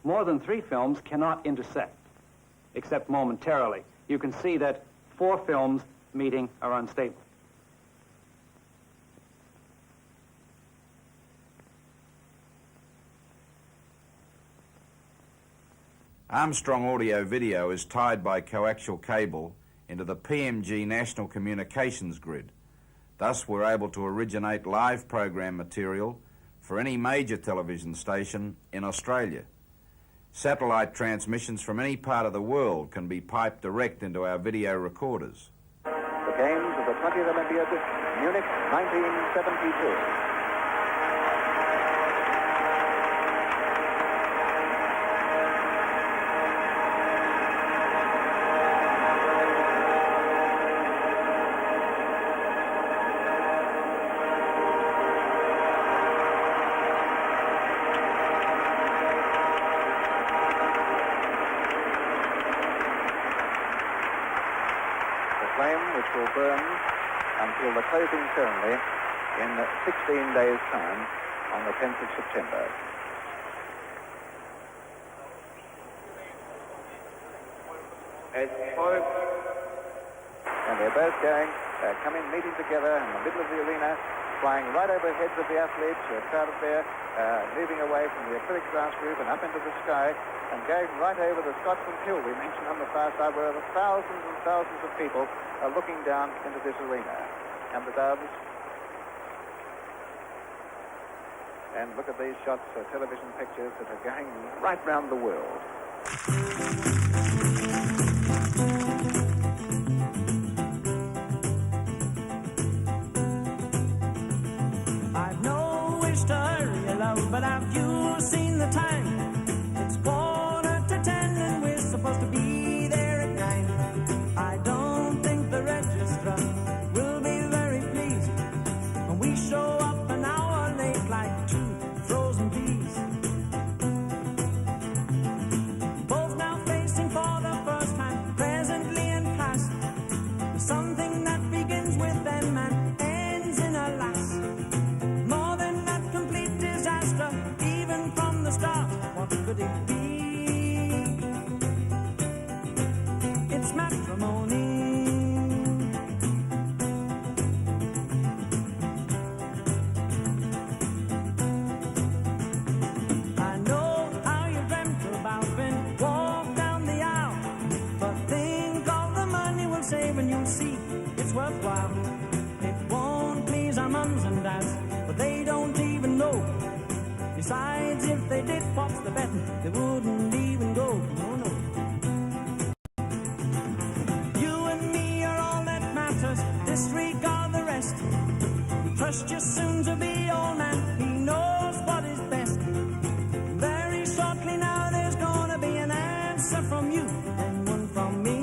More than 3 films cannot intersect, except momentarily. You can see that 4 films meeting are unstable. Armstrong Audio Video is tied by coaxial cable into the PMG National Communications Grid. Thus, we're able to originate live program material for any major television station in Australia. Satellite transmissions from any part of the world can be piped direct into our video recorders. The games of the 20th Olympiad, Munich, 1972. Which will burn until the closing ceremony in 16 days' time on the 10th of September. And they're both coming, meeting together in the middle of the arena flying right over the heads of the athletes who are crowded there, moving away from the acrylic glass roof and up into the sky, and going right over the Scotsman Hill we mentioned on the far side, where thousands and thousands of people are looking down into this arena. And the doves. And look at these shots, television pictures that are going right round the world. I've no wish to hurry you, love, but have you seen the time? It's 9:45 and we're supposed to be there at 9. I don't think the registrar will be very pleased when we show up an hour late like 2 frozen peas. Both now facing for the first time, presently in class, something that begins with M and ends in a lass. More than that complete disaster, even from the start, what could it be? It's matrimony. I know how you dreamt about when walk down the aisle, but think of the money we'll save and you'll see it's worthwhile. It won't please our mums and dads, but they don't even know. Besides, if they did, what's the bet? They wouldn't even go. No, no. You and me are all that matters. Disregard the rest. Trust your soon-to-be old man. He knows what is best. Very shortly now, there's gonna be an answer from you and one from me.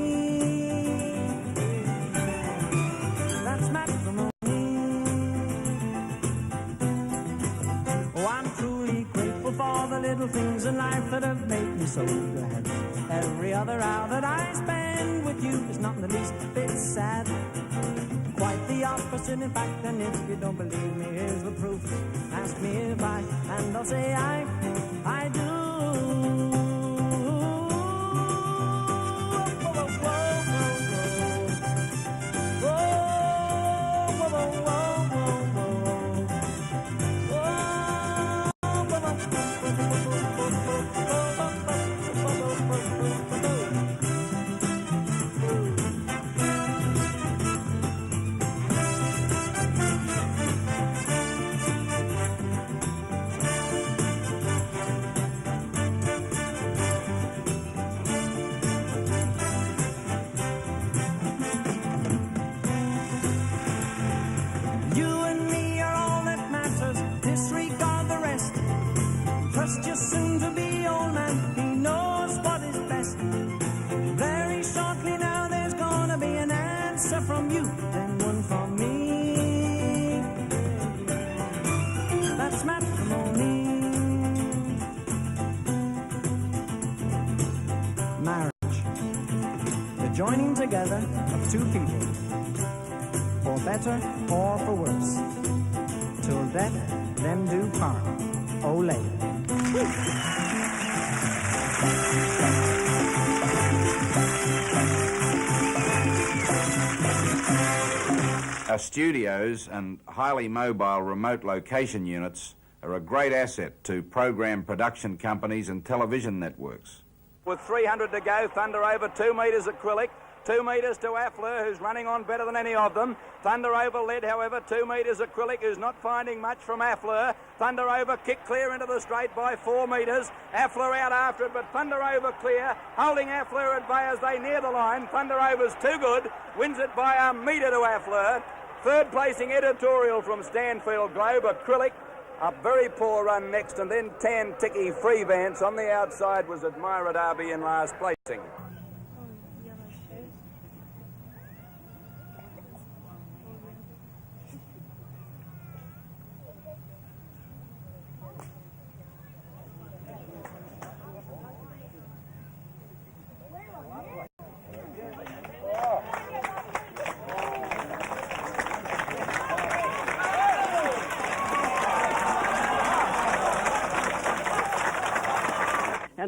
That's matrimony. Oh, I'm truly grateful for the little things in life that have made me so glad. Every other hour that I spend with you is not in the least bit sad. Quite the opposite, in fact, and if you don't believe me, here's the proof. Ask me if I, and I'll say I do. Trust your soon-to-be old man, he knows what is best. Very shortly now, there's gonna be an answer from you and one from me. That's matrimony. Marriage, the joining together of two people, for better or for worse, till death them do part. Ole. Our studios and highly mobile remote location units are a great asset to program production companies and television networks. With 300 to go, Thunder over 2 metres acrylic. 2 metres to Affler, who's running on better than any of them. Thunder over led, however, 2 metres acrylic, who's not finding much from Affler. Thunder over kicked clear into the straight by 4 metres. Affler out after it, but Thunder over clear, holding Affler at bay as they near the line. Thunder over's too good, wins it by a metre to Affler. Third placing editorial from Stanfield Globe, acrylic. A very poor run next, and then Tan-Tiki Freevance on the outside was Admira Derby in last placing.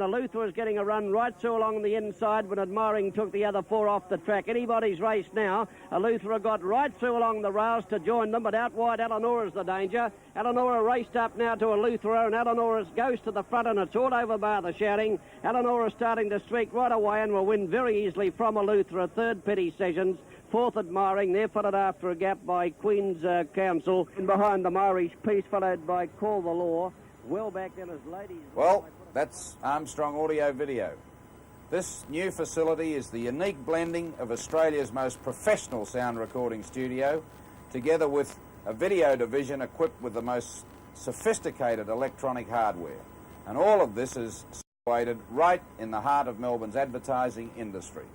and Eleuthera was getting a run right through along the inside when Admiring took the other four off the track. Anybody's race now. Eleuthera got right through along the rails to join them, but out wide Eleanor's the danger. Eleanora raced up now to Eleuthera, and Eleanora goes to the front, and it's all over bar the shouting. Eleanora starting to streak right away and will win very easily from Eleuthera. Third Petty Sessions. Fourth Admiring, they're followed after a gap by Queen's Council. And behind them Irish Peace, followed by Call the Law. Well back then as Ladies. Well, that's Armstrong Audio Video. This new facility is the unique blending of Australia's most professional sound recording studio, together with a video division equipped with the most sophisticated electronic hardware. And all of this is situated right in the heart of Melbourne's advertising industry.